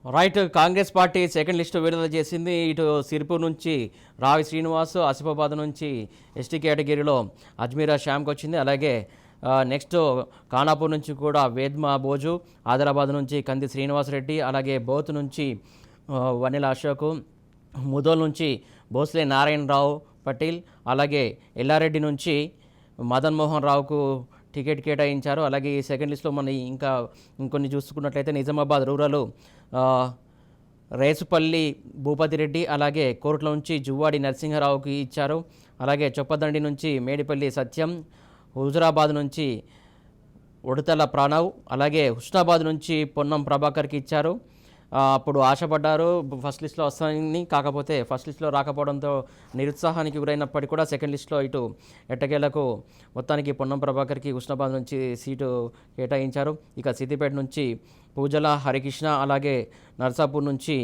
Right. Congress party second list విడుదల చేసింది. ఇటు సిరిపూర్ నుంచి రావి శ్రీనివాస్, ఆసిఫాబాద్ నుంచి ఎస్టీ కేటగిరీలో అజ్మీరా శ్యామ్కి వచ్చింది. అలాగే నెక్స్ట్ ఖానాపూర్ నుంచి కూడా వేద్మా బోజు, ఆదిలాబాద్ నుంచి కంది శ్రీనివాసరెడ్డి, అలాగే బోత్ నుంచి వనిల అశోక్, ముదోల్ నుంచి భోస్లే నారాయణరావు పటేల్, అలాగే ఎల్లారెడ్డి నుంచి మదన్ మోహన్ రావుకు టికెట్ కేటాయించారు. అలాగే ఈ సెకండ్ లిస్ట్లో మనం ఇంకా ఇంకొన్ని చూసుకున్నట్లయితే నిజామాబాద్ రూరల్ రేసుపల్లి భూపతి రెడ్డి, అలాగే కోర్టుల నుంచి జువ్వాడి నరసింహారావుకి ఇచ్చారు. అలాగే చొప్పదండి నుంచి మేడిపల్లి సత్యం, హుజురాబాద్ నుంచి ఉడతల ప్రణవ్, అలాగే హుస్నాబాద్ నుంచి పొన్నం ప్రభాకర్కి ఇచ్చారు. అప్పుడు ఆశపడ్డారు ఫస్ట్ లిస్ట్లో వస్తాయని, కాకపోతే ఫస్ట్ లిస్ట్లో రాకపోవడంతో నిరుత్సాహానికి గురైనప్పటికీ కూడా సెకండ్ లిస్ట్లో ఇటు ఎట్టకేలకు మొత్తానికి పొన్నం ప్రభాకర్కి హుస్నాబాద్ నుంచి సీటు కేటాయించారు. ఇక సిద్దిపేట నుంచి పూజల హరికృష్ణ, అలాగే నర్సాపూర్ నుంచి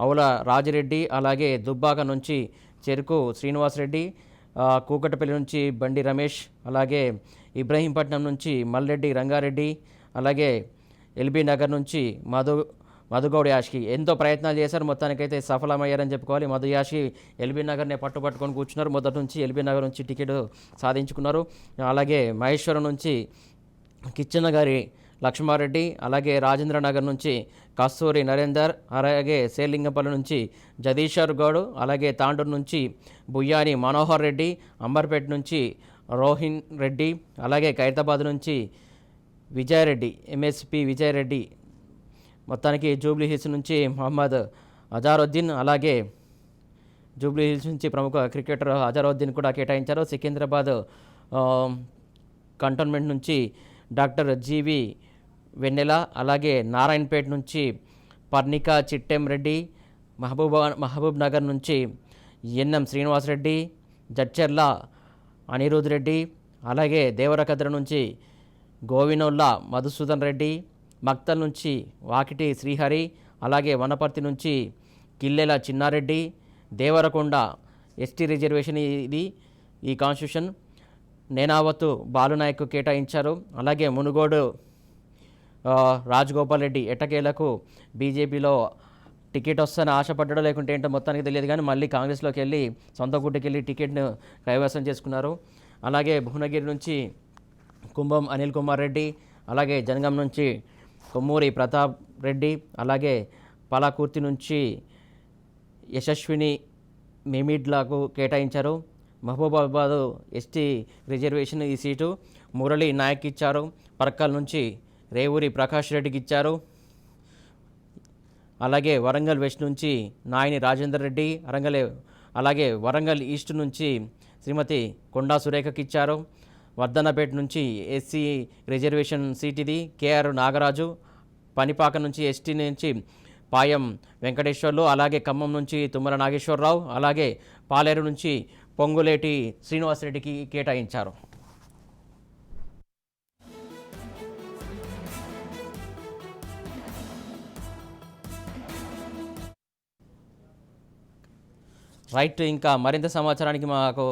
అవుల రాజిరెడ్డి, అలాగే దుబ్బాక నుంచి చెరుకు శ్రీనివాసరెడ్డి, కూకటపల్లి నుంచి బండి రమేష్, అలాగే ఇబ్రహీంపట్నం నుంచి మల్రెడ్డి రంగారెడ్డి, అలాగే ఎల్బీ నగర్ నుంచి మధుగౌడ్ యాష్కి ఎంతో ప్రయత్నాలు చేశారు. మొత్తానికైతే సఫలమయ్యారని చెప్పుకోవాలి. మధు యాషి ఎల్బీ నగర్నే పట్టుకొని కూర్చున్నారు. మొదటి నుంచి ఎల్బీ నగర్ నుంచి టికెట్ సాధించుకున్నారు. అలాగే మహేశ్వరం నుంచి కిచ్చన్న గారి లక్ష్మారెడ్డి, అలాగే రాజేంద్ర నగర్ నుంచి కస్తూరి నరేందర్, అలాగే శేర్లింగంపల్లి నుంచి జగదీశ్వర్ గౌడ్, అలాగే తాండూరు నుంచి బుయ్యాని మనోహర్ రెడ్డి, అంబర్పేట నుంచి రోహిన్ రెడ్డి, అలాగే ఖైరతాబాద్ నుంచి విజయరెడ్డి, ఎంఎస్పి విజయరెడ్డి, మొత్తానికి జూబ్లీ హిల్స్ నుంచి మహమ్మద్ అజారుద్దీన్, అలాగే జూబ్లీ హిల్స్ నుంచి ప్రముఖ క్రికెటర్ అజారుద్దీన్ కూడా కేటాయించారు. సికింద్రాబాద్ కంటోన్మెంట్ నుంచి డాక్టర్ జీవి వెన్నెల, అలాగే నారాయణపేట నుంచి పర్ణిక చిట్టెం రెడ్డి, మహబూబ్ నగర్ నుంచి ఎన్ఎం శ్రీనివాసరెడ్డి, జడ్చెర్ల అనిరుద్ రెడ్డి, అలాగే దేవరకద్ర నుంచి గోవినోల్లా మధుసూదన్ రెడ్డి, మక్తల్ నుంచి వాకిటి శ్రీహరి, అలాగే వనపర్తి నుంచి కిల్లెల చిన్నారెడ్డి, దేవరకొండ ఎస్టీ రిజర్వేషన్ ఇది ఈ కాన్స్టిట్యూషన్ నేనావత్తు బాలునాయక్ కేటాయించారు. అలాగే మునుగోడు రాజగోపాల్ రెడ్డి ఎట్టకేలకు బీజేపీలో టికెట్ వస్తుందని ఆశపడ్డాడో లేకుంటే ఏంటో మొత్తానికి తెలియదు, కానీ మళ్ళీ కాంగ్రెస్లోకి వెళ్ళి సొంత గుడ్డకెళ్ళి టికెట్ను కైవసం చేసుకున్నారు. అలాగే భువనగిరి నుంచి కుంభం అనిల్ కుమార్ రెడ్డి, అలాగే జనగాం నుంచి కొమ్మూరి ప్రతాప్ రెడ్డి, అలాగే పాలకుర్తి నుంచి యశస్విని మిమిడ్లకు కేటాయించారు. మహబూబాబాద్ ఎస్టీ రిజర్వేషన్ ఈ సీటు మురళీ నాయక్ ఇచ్చారు. పర్కల్ నుంచి రేవూరి ప్రకాష్ రెడ్డికి ఇచ్చారు. అలాగే వరంగల్ వెస్ట్ నుంచి నాయని రాజేందర్ రెడ్డి, అలాగే వరంగల్ ఈస్ట్ నుంచి శ్రీమతి కొండా సురేఖకి ఇచ్చారు. వర్ధన్నపేట నుంచి ఎస్సీ రిజర్వేషన్ సీట్ ఇది కేఆర్ నాగరాజు, పనిపాక నుంచి ఎస్టీ నుంచి పాయం వెంకటేశ్వర్లు, అలాగే ఖమ్మం నుంచి తుమ్మల నాగేశ్వరరావు, అలాగే పాలేరు నుంచి పొంగులేటి శ్రీనివాసరెడ్డికి కేటాయించారు. రైట్. ఇంకా మరింత సమాచారానికి మాకు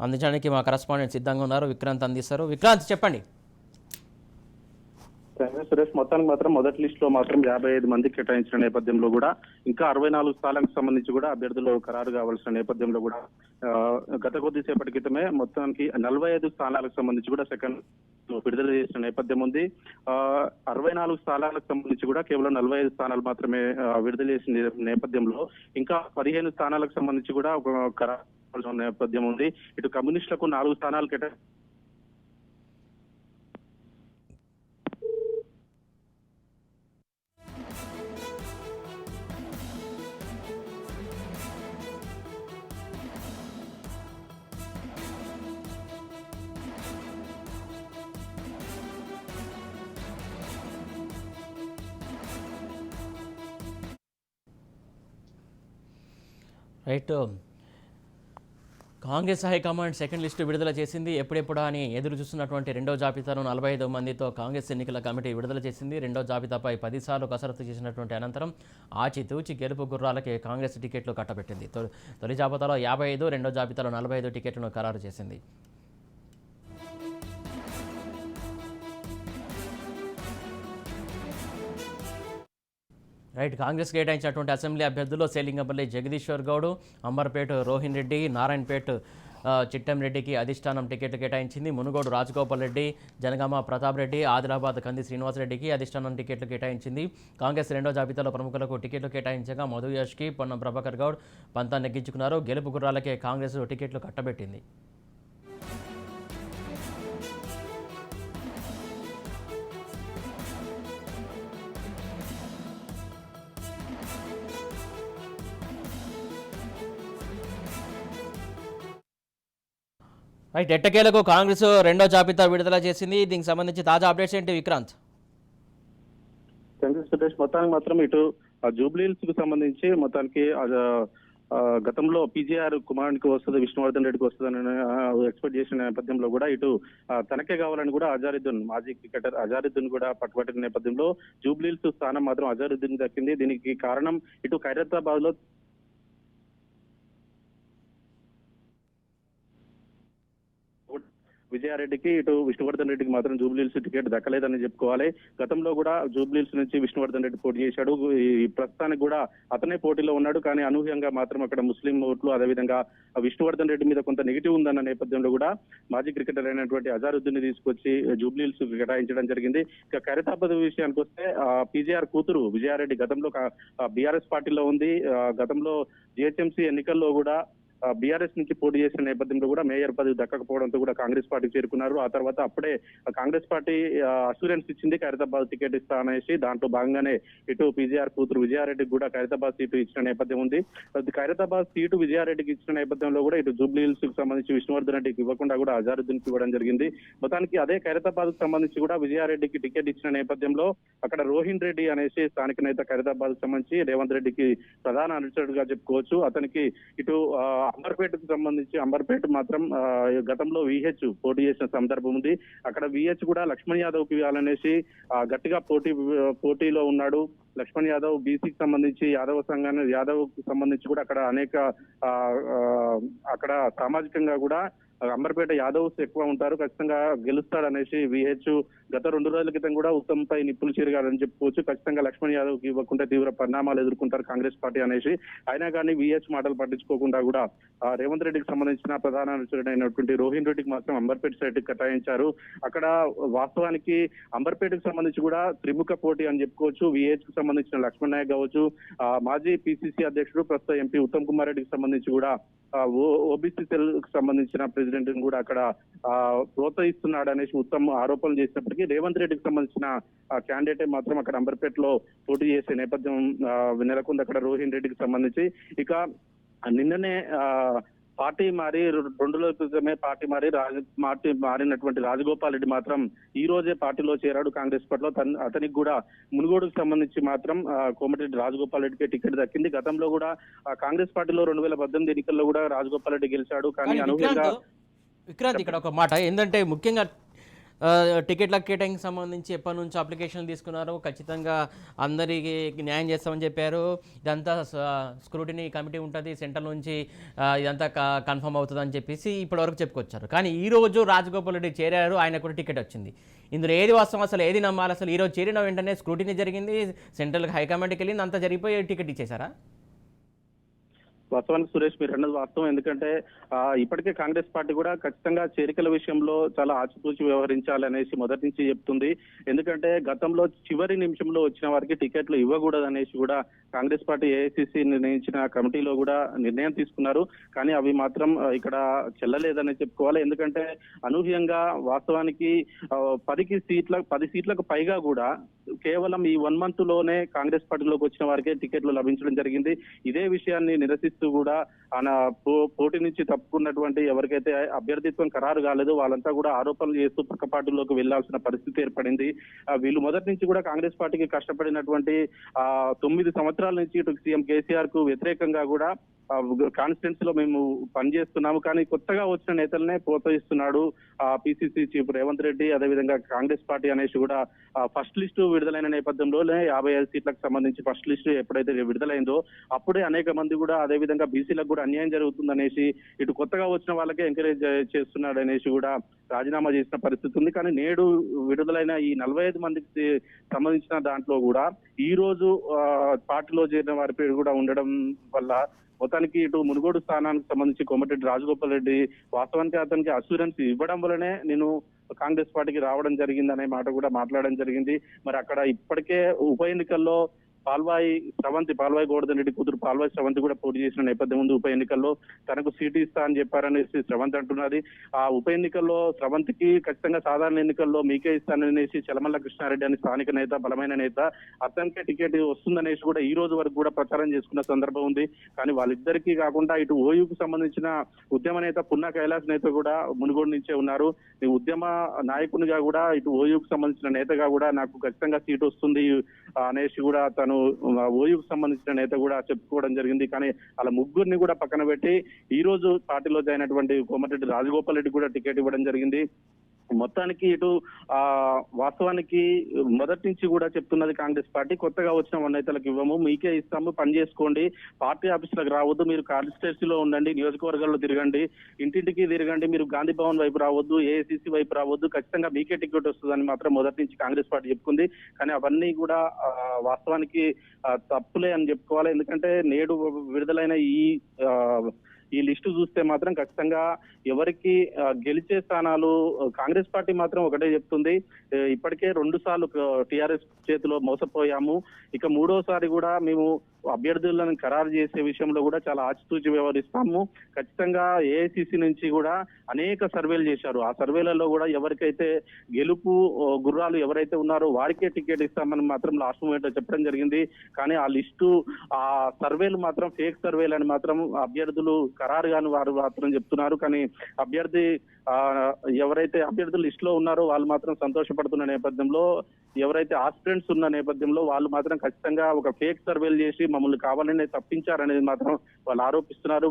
అందించడానికి మా కరెస్పాండెంట్ సిద్ధంగా ఉన్నారు, విక్రాంత్ అందిస్తారు. విక్రాంత్, చెప్పండి. సురేష్, మొత్తానికి మాత్రం మొదటి లిస్ట్ లో మాత్రం 55 మంది కేటాయించిన నేపథ్యంలో కూడా ఇంకా 64 స్థానాలకు సంబంధించి కూడా అభ్యర్థులు ఖరారు కావాల్సిన నేపథ్యంలో కూడా గత కొద్దిసేపటి క్రితమే మొత్తానికి 45 స్థానాలకు సంబంధించి కూడా సెకండ్ విడుదల చేసిన నేపథ్యం ఉంది. 64 స్థానాలకు సంబంధించి కూడా కేవలం 45 స్థానాలు మాత్రమే విడుదల చేసిన నేపథ్యంలో ఇంకా 15 స్థానాలకు సంబంధించి కూడా ఒక ఖరారు నేపథ్యం ఉంది. ఇటు కమ్యూనిస్టులకు 4 స్థానాలు right. Congress high command second list విడుదల చేసింది. ఎప్పుడెప్పుడా అని ఎదురు చూస్తున్నటువంటి రెండో జాబితాను 45 మందితో కాంగ్రెస్ ఎన్నికల కమిటీ విడుదల చేసింది. రెండో జాబితాపై 10 సార్లు కసరత్తు చేసినటువంటి అనంతరం ఆచితూచి గెలుపు గుర్రాలకి కాంగ్రెస్ టికెట్లు కట్టబెట్టింది. తొలి జాబితాలో 55, రెండో జాబితాలో 45 టికెట్లను ఖరారు చేసింది. రైట్. కాంగ్రెస్ కేటాయించినటువంటి అసెంబ్లీ అభ్యర్థుల్లో సేలింగపల్లి జగదీశ్వర్ గౌడ్, అంబర్పేట రోహిన్ రెడ్డి, నారాయణపేట చిట్టంరెడ్డికి అధిష్టానం టికెట్లు కేటాయించింది. మునుగోడు రాజగోపాల్ రెడ్డి, జనగామ ప్రతాప్ రెడ్డి, ఆదిలాబాద్ కంది శ్రీనివాసరెడ్డికి అధిష్టానం టికెట్లు కేటాయించింది. కాంగ్రెస్ రెండో జాబితాలో ప్రముఖులకు టికెట్లు కేటాయించగా మధు యాష్కి, పొన్నం ప్రభాకర్ గౌడ్ పంతా నెగ్గించుకున్నారు. గెలుపు గుర్రాలకే కాంగ్రెస్ టికెట్లు కట్టబెట్టింది. రైట్. ఎట్టకేలకు కాంగ్రెస్ రెండో జాబితా విడుదల చేసింది. దీనికి సంబంధించి తాజా అప్డేట్స్ ఏంటి విక్రాంత్? కాంగ్రెస్ ప్రదేశ్ మొత్తానికి మాత్రం ఇటు జూబ్లీహిల్స్ కు సంబంధించి మొత్తానికి గతంలో పీజీఆర్ కుమారునికి వస్తుంది, విష్ణువర్ధన్ రెడ్డికి వస్తుందని ఎక్స్పెక్ట్ చేసిన నేపథ్యంలో కూడా ఇటు తనకే కావాలని కూడా అజారుద్దీన్, మాజీ క్రికెటర్ అజారుద్దీన్ కూడా పట్టుబట్టిన నేపథ్యంలో జూబ్లీహిల్స్ స్థానం మాత్రం అజారుద్దీన్ దక్కింది. దీనికి కారణం ఇటు ఖైరతాబాద్ లో విజయారెడ్డికి, ఇటు విష్ణువర్ధన్ రెడ్డికి మాత్రం జూబ్లీహిల్స్ టికెట్ దక్కలేదని చెప్పుకోవాలి. గతంలో కూడా జూబ్లీహిల్స్ నుంచి విష్ణువర్ధన్ రెడ్డి పోటీ చేశాడు. ఈ ప్రస్తుతానికి కూడా అతనే పోటీలో ఉన్నాడు. కానీ అనూహ్యంగా మాత్రం అక్కడ ముస్లిం ఓట్లు, అదేవిధంగా విష్ణువర్ధన్ రెడ్డి మీద కొంత నెగిటివ్ ఉందన్న నేపథ్యంలో కూడా మాజీ క్రికెటర్ అయినటువంటి అజారుద్దీన్ తీసుకొచ్చి జూబ్లీహిల్స్ కేటాయించడం జరిగింది. ఇక ఖైరతాబాద్ విషయానికి వస్తే పీజీఆర్ కూతురు విజయారెడ్డి గతంలో బీఆర్ఎస్ పార్టీలో ఉంది. గతంలో జిహెచ్ఎంసీ ఎన్నికల్లో కూడా బీఆర్ఎస్ నుంచి పోటీ చేసిన నేపథ్యంలో కూడా మేయర్ పదవి దక్కకపోవడంతో కూడా కాంగ్రెస్ పార్టీ చేరుకున్నారు. ఆ తర్వాత అప్పుడే కాంగ్రెస్ పార్టీ అసూరెన్స్ ఇచ్చింది ఖైరతాబాద్ టికెట్ ఇస్తా అనేసి. దాంట్లో భాగంగానే ఇటు పీజీఆర్ కూతురు విజయారెడ్డికి కూడా ఖైరతాబాద్ సీటు ఇచ్చిన నేపథ్యం ఉంది. ఖైరతాబాద్ సీటు విజయారెడ్డికి ఇచ్చిన నేపథ్యంలో కూడా ఇటు జూబ్లీహిల్స్ కు సంబంధించి విష్ణువర్ధన్ రెడ్డికి ఇవ్వకుండా కూడా అజారుద్దీన్ కి ఇవ్వడం జరిగింది. మొత్తానికి అదే ఖైరతాబాద్ కు సంబంధించి కూడా విజయారెడ్డికి టికెట్ ఇచ్చిన నేపథ్యంలో అక్కడ రోహిన్ రెడ్డి అనేసి స్థానిక నేత ఖైరతాబాద్ కు సంబంధించి రేవంత్ రెడ్డికి ప్రధాన అనుచరుడుగా చెప్పుకోవచ్చు. అతనికి ఇటు అంబర్పేటకు సంబంధించి అంబర్పేట మాత్రం గతంలో విహెచ్ పోటీ చేసిన సందర్భం ఉంది. అక్కడ విహెచ్ కూడా లక్ష్మణ్ యాదవ్ కి ఇవ్వాలనేసి గట్టిగా పోటీలో ఉన్నాడు. లక్ష్మణ్ యాదవ్ బీసీకి సంబంధించి యాదవ్ కు సంబంధించి కూడా అక్కడ అనేక అక్కడ సామాజికంగా కూడా అంబర్పేట యాదవ్స్ ఎక్కువ ఉంటారు, ఖచ్చితంగా గెలుస్తాడనేసి విహెచ్ గత 2 రోజుల క్రితం కూడా ఉత్తమ్ పై నిప్పులు చెరిగారని చెప్పుకోవచ్చు. ఖచ్చితంగా లక్ష్మణ్ యాదవ్ కి ఇవ్వకుండా తీవ్ర పరిణామాలు ఎదుర్కొంటారు కాంగ్రెస్ పార్టీ అనేసి. అయినా కానీ విహెచ్ మాటలు పట్టించుకోకుండా కూడా రేవంత్ రెడ్డికి సంబంధించిన ప్రధాన అనుచరుడైనటువంటి రోహిన్ రెడ్డికి మాత్రం అంబర్పేట సైట్ కేటాయించారు. అక్కడ వాస్తవానికి అంబర్పేటకు సంబంధించి కూడా త్రిముఖ పోటీ అని చెప్పుకోవచ్చు. విహెచ్ కు సంబంధించిన లక్ష్మణ్ నాయక్ కావచ్చు, మాజీ పిసిసి అధ్యక్షుడు ప్రస్తుత ఎంపీ ఉత్తమ్ కుమార్ రెడ్డికి సంబంధించి కూడా ఓబీసీ సెల్ కు సంబంధించిన ప్రెసిడెంట్ కూడా అక్కడ ప్రోత్సహిస్తున్నాడు అనేసి ఉత్తమ్ ఆరోపణలు చేసినప్పటికీ రేవంత్ రెడ్డికి సంబంధించిన క్యాండిడేట్ మాత్రం అక్కడ అంబర్పేటలో పోటీ చేసే నేపథ్యం నెలకొంది అక్కడ రోహిన్ రెడ్డికి సంబంధించి. ఇక నిన్ననే పార్టీ మారి 2 రోజుల క్రితమే పార్టీ మారినటువంటి రాజగోపాల్ రెడ్డి మాత్రం ఈ రోజే పార్టీలో చేరాడు కాంగ్రెస్ పార్టీలో. అతనికి కూడా మునుగోడుకు సంబంధించి మాత్రం కోమటిరెడ్డి రాజగోపాల్ రెడ్డికి టికెట్ దక్కింది. గతంలో కూడా కాంగ్రెస్ పార్టీలో 2018 ఎన్నికల్లో కూడా రాజగోపాల్ రెడ్డి గెలిచాడు. కానీ అనూహ్యంగా విక్రాంత్ ఇక్కడ ఒక మాట ఏంటంటే, ముఖ్యంగా టికెట్ల కేటాయింగ్కి సంబంధించి ఎప్పటి నుంచి అప్లికేషన్లు తీసుకున్నారు, ఖచ్చితంగా అందరికీ న్యాయం చేస్తామని చెప్పారు. ఇదంతా స్క్రూటినీ కమిటీ ఉంటుంది, సెంట్రల్ నుంచి ఇదంతా కన్ఫర్మ్ అవుతుందని చెప్పేసి ఇప్పటివరకు చెప్పుకొచ్చారు. కానీ ఈరోజు రాజగోపాల్ రెడ్డి చేరారు, ఆయన కూడా టికెట్ వచ్చింది. ఇందులో ఏది వాస్తవం, అసలు ఏది నమ్మాలి? అసలు ఈరోజు చేరిన వెంటనే స్క్రూటినీ జరిగింది, సెంట్రల్ హైకమాండ్కి వెళ్ళింది, అంతా జరిగిపోయి టికెట్ ఇచ్చేశారా? వాస్తవానికి సురేష్ మీరు అన్నది వాస్తవం. ఎందుకంటే ఇప్పటికే కాంగ్రెస్ పార్టీ కూడా ఖచ్చితంగా చేరికల విషయంలో చాలా ఆచితూచి వ్యవహరించాలనేసి మొదటి నుంచి చెప్తుంది. ఎందుకంటే గతంలో చివరి నిమిషంలో వచ్చిన వారికి టికెట్లు ఇవ్వకూడదు అనేసి కూడా కాంగ్రెస్ పార్టీ ఏఐసిసి నిర్ణయించిన కమిటీలో కూడా నిర్ణయం తీసుకున్నారు. కానీ అవి మాత్రం ఇక్కడ చెల్లలేదని చెప్పుకోవాలి. ఎందుకంటే అనూహ్యంగా వాస్తవానికి 10 సీట్లకు పైగా కూడా కేవలం ఈ 1 month లోనే కాంగ్రెస్ పార్టీలోకి వచ్చిన వారికే టికెట్లు లభించడం జరిగింది. ఇదే విషయాన్ని నిరసిస్తూ కూడా ఆయన పోటీ నుంచి తప్పుకున్నటువంటి ఎవరికైతే అభ్యర్థిత్వం ఖరారు కాలేదు వాళ్ళంతా కూడా ఆరోపణలు చేస్తూ పక్క పార్టీలోకి వెళ్లాల్సిన పరిస్థితి ఏర్పడింది. వీళ్ళు మొదటి నుంచి కూడా కాంగ్రెస్ పార్టీకి కష్టపడినటువంటి 9 సంవత్సరాల నుంచి ఇటు సీఎం కేసీఆర్ కు వ్యతిరేకంగా కూడా కాన్స్టిట్యున్సీలో మేము పనిచేస్తున్నాము, కానీ కొత్తగా వచ్చిన నేతలనే ప్రోత్సహిస్తున్నాడు పిసిసి చీఫ్ రేవంత్ రెడ్డి. అదేవిధంగా కాంగ్రెస్ పార్టీ అనేసి కూడా ఫస్ట్ లిస్టు విడుదలైన నేపథ్యంలోనే 55 సీట్లకు సంబంధించి ఫస్ట్ లిస్టు ఎప్పుడైతే విడుదలైందో అప్పుడే అనేక మంది కూడా అదేవిధంగా బీసీలకు కూడా అన్యాయం జరుగుతుందనేసి ఇటు కొత్తగా వచ్చిన వాళ్ళకే ఎంకరేజ్ చేస్తున్నాడు అనేసి కూడా రాజీనామా చేసిన పరిస్థితి ఉంది. కానీ నేడు విడుదలైన ఈ 45 మందికి సంబంధించిన దాంట్లో కూడా ఈ రోజు పార్టీలో చేరిన వారి పేరు కూడా ఉండడం వల్ల మొత్తానికి ఇటు మునుగోడు స్థానానికి సంబంధించి కోమటిరెడ్డి రాజగోపాల్ రెడ్డి వాస్తవానికి అతనికి అసూరెన్స్ ఇవ్వడం వల్లనే నేను కాంగ్రెస్ పార్టీకి రావడం జరిగింది అనే మాట కూడా మాట్లాడడం జరిగింది. మరి అక్కడ ఇప్పటికే ఉప ఎన్నికల్లో పాల్వాయి గోవర్ధన్ రెడ్డి కూతురు పాల్వాయి శ్రవంతి కూడా పోటీ చేసిన నేపథ్యం ఉంది. ఉప ఎన్నికల్లో తనకు సీటు ఇస్తా అని చెప్పారనేసి శ్రవంతి అంటున్నది. ఆ ఉప ఎన్నికల్లో శ్రవంతికి ఖచ్చితంగా సాధారణ ఎన్నికల్లో మీకే ఇస్తాననేసి చలమల్ల కృష్ణారెడ్డి అని స్థానిక నేత, బలమైన నేత, అతనికే టికెట్ వస్తుందనేసి కూడా ఈ రోజు వరకు కూడా ప్రచారం చేసుకున్న సందర్భం ఉంది. కానీ వాళ్ళిద్దరికీ కాకుండా ఇటు ఓయూకు సంబంధించిన ఉద్యమ నేత పున్నా కైలాస్ నేత కూడా మునుగోడు నుంచే ఉన్నారు. ఈ ఉద్యమ నాయకునిగా కూడా ఇటు ఓయూకు సంబంధించిన నేతగా కూడా నాకు ఖచ్చితంగా సీటు వస్తుంది అనేసి కూడా తను ఓయూకు సంబంధించిన నేత కూడా చెప్పుకోవడం జరిగింది. కానీ అలా ముగ్గురిని కూడా పక్కన పెట్టి ఈ రోజు పార్టీలో జాయిన్ అయినటువంటి కోమటిరెడ్డి రాజగోపాల్ రెడ్డి కూడా టికెట్ ఇవ్వడం జరిగింది. మొత్తానికి ఇటు వాస్తవానికి మొదటి నుంచి కూడా చెప్తున్నది కాంగ్రెస్ పార్టీ, కొత్తగా వచ్చిన నేతలకు ఇవ్వము, మీకే ఇస్తాము, పని చేసుకోండి, పార్టీ ఆఫీసులకు రావద్దు, మీరు కాన్స్టిట్యున్సీలో ఉండండి, నియోజకవర్గాల్లో తిరగండి, ఇంటింటికి తిరగండి, మీరు గాంధీ భవన్ వైపు రావద్దు, ఏఐసిసి వైపు రావద్దు, ఖచ్చితంగా మీకే టికెట్ వస్తుందని మాత్రం మొదటి నుంచి కాంగ్రెస్ పార్టీ చెప్పుకుంది. కానీ అవన్నీ కూడా వాస్తవానికి తప్పులే అని చెప్పుకోవాలి. ఎందుకంటే నేడు విడుదలైన ఈ లిస్టు చూస్తే మాత్రం ఖచ్చితంగా ఎవరికి గెలిచే స్థానాలు కాంగ్రెస్ పార్టీ మాత్రం ఒకటే చెప్తుంది, ఇప్పటికే 2 సార్లు టిఆర్ఎస్ చేతిలో మోసపోయాము, ఇక 3వసారి కూడా మేము అభ్యర్థులను ఖరారు చేసే విషయంలో కూడా చాలా ఆచితూచి వ్యవహరిస్తాము. ఖచ్చితంగా ఏఐసిసి నుంచి కూడా అనేక సర్వేలు చేశారు. ఆ సర్వేలలో కూడా ఎవరికైతే గెలుపు గుర్రాలు ఎవరైతే ఉన్నారో వారికే టికెట్ ఇస్తామని మాత్రం లాస్ట్ మూమెంట్ లో చెప్పడం జరిగింది. కానీ ఆ లిస్టు ఆ సర్వేలు మాత్రం ఫేక్ సర్వేలు అని మాత్రం అభ్యర్థులు ఖరారుగాను వారు మాత్రం చెప్తున్నారు. కానీ ఎవరైతే అభ్యర్థులు లిస్ట్ లో ఉన్నారో వాళ్ళు మాత్రం సంతోషపడుతున్న నేపథ్యంలో, ఎవరైతే ఆస్పిరెంట్స్ ఉన్న నేపథ్యంలో వాళ్ళు మాత్రం ఖచ్చితంగా ఒక ఫేక్ సర్వేలు చేసి మమ్మల్ని కావాలనే తప్పించారనేది మాత్రం వాళ్ళు ఆరోపిస్తున్నారు.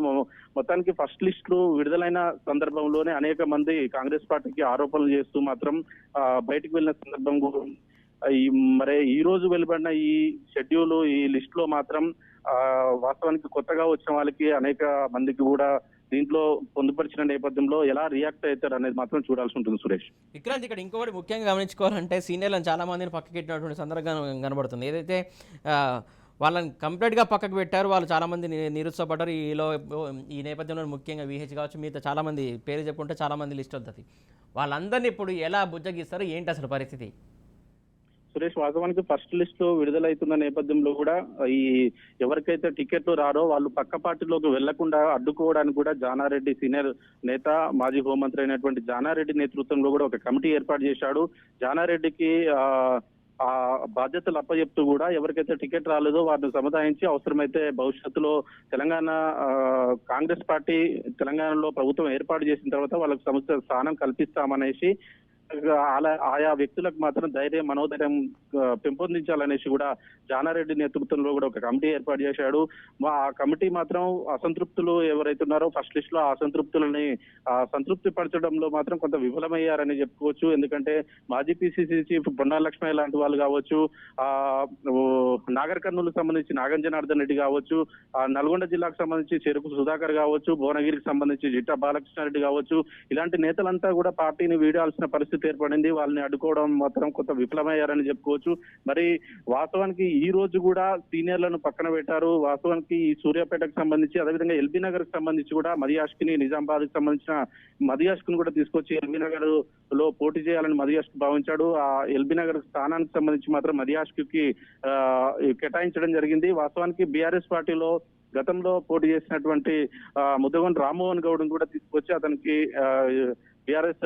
మొత్తానికి ఫస్ట్ లిస్టులు విడుదలైన సందర్భంలోనే అనేక మంది కాంగ్రెస్ పార్టీకి ఆరోపణలు చేస్తూ మాత్రం బయటకు వెళ్ళిన సందర్భం మరి ఈ రోజు వెలువడిన ఈ షెడ్యూల్ ఈ లిస్ట్ లో మాత్రం వాస్తవానికి కొత్తగా వచ్చిన వాళ్ళకి అనేక మందికి కూడా దీంట్లో పొందుపరిచిన నేపథ్యంలో ఎలా రియాక్ట్ అవుతారు అనేది మాత్రం చూడాల్సి ఉంటుంది. సురేష్, విక్రాంత్, ఇక్కడ ఇంకొకటి ముఖ్యంగా గమనించుకోవాలంటే సీనియర్లను చాలా మందిని పక్కకెట్టినటువంటి సందర్భం కనబడుతుంది. ఏదైతే వాళ్ళని కంప్లీట్గా పక్కకు పెట్టారు, వాళ్ళు చాలామంది నిరుత్సాహపడ్డారు. ఈ నేపథ్యంలో ముఖ్యంగా విహెచ్ కావచ్చు, మిగతా చాలామంది పేరు చెప్పుకుంటే చాలామంది లిస్ట్ అవుతుంది. వాళ్ళందరినీ ఇప్పుడు ఎలా బుజ్జగిస్తారు, ఏంటి అసలు పరిస్థితి? సురేష్, వాస్తవానికి ఫస్ట్ లిస్ట్ లో విడుదలవుతున్న నేపథ్యంలో కూడా ఈ ఎవరికైతే టికెట్లు రారో వాళ్ళు పక్క పార్టీలోకి వెళ్లకుండా అడ్డుకోవడానికి కూడా జానారెడ్డి సీనియర్ నేత, మాజీ హోంమంత్రి అయినటువంటి జానారెడ్డి నేతృత్వంలో కూడా ఒక కమిటీ ఏర్పాటు చేశాడు. జానారెడ్డికి ఆ బాధ్యతలు అప్పచెప్తూ కూడా ఎవరికైతే టికెట్ రాలేదో వారిని సముదాయించి అవసరమైతే భవిష్యత్తులో తెలంగాణ కాంగ్రెస్ పార్టీ తెలంగాణలో ప్రభుత్వం ఏర్పాటు చేసిన తర్వాత వాళ్ళకి సముచిత స్థానం కల్పిస్తామనేసి ఆయా వ్యక్తులకు మాత్రం మనోధైర్యం పెంపొందించాలనేసి కూడా జానారెడ్డి నేతృత్వంలో కూడా ఒక కమిటీ ఏర్పాటు చేశాడు. ఆ కమిటీ మాత్రం అసంతృప్తులు ఎవరైతే ఉన్నారో ఫస్ట్ లిస్ట్ లో అసంతృప్తులని సంతృప్తి పరచడంలో మాత్రం కొంత విఫలమయ్యారని చెప్పుకోవచ్చు. ఎందుకంటే మాజీ పిసిసి చీఫ్ బొండా లక్ష్మయ్య లాంటి వాళ్ళు కావచ్చు, నాగర్ కర్నూలుకు సంబంధించి నాగం జనార్దన్ రెడ్డి కావచ్చు, నల్గొండ జిల్లాకు సంబంధించి చెరుకు సుధాకర్ కావచ్చు, భువనగిరికి సంబంధించి జిట్టా బాలకృష్ణారెడ్డి కావచ్చు, ఇలాంటి నేతలంతా కూడా పార్టీని వీడాల్సిన పరిస్థితి ఏర్పడింది. వాళ్ళని అడ్డుకోవడం మాత్రం కొంత విఫలమయ్యారని చెప్పుకోవచ్చు. మరి వాస్తవానికి ఈ రోజు కూడా సీనియర్లను పక్కన పెట్టారు. వాస్తవానికి ఈ సూర్యాపేటకు సంబంధించి అదేవిధంగా ఎల్బీ నగర్ కి సంబంధించి కూడా మదియాష్కిని, నిజామాబాద్ కి సంబంధించిన మదియాష్కిని కూడా తీసుకొచ్చి ఎల్బీ నగర్ లో పోటీ చేయాలని మదియాష్కి భావించాడు. ఆ ఎల్బీ నగర్ స్థానానికి సంబంధించి మాత్రం మదియాష్కి కేటాయించడం జరిగింది. వాస్తవానికి బీఆర్ఎస్ పార్టీలో గతంలో పోటీ చేసినటువంటి ముద్దగొండ రామ్మోహన్ గౌడ్ కూడా తీసుకొచ్చి అతనికి బీఆర్ఎస్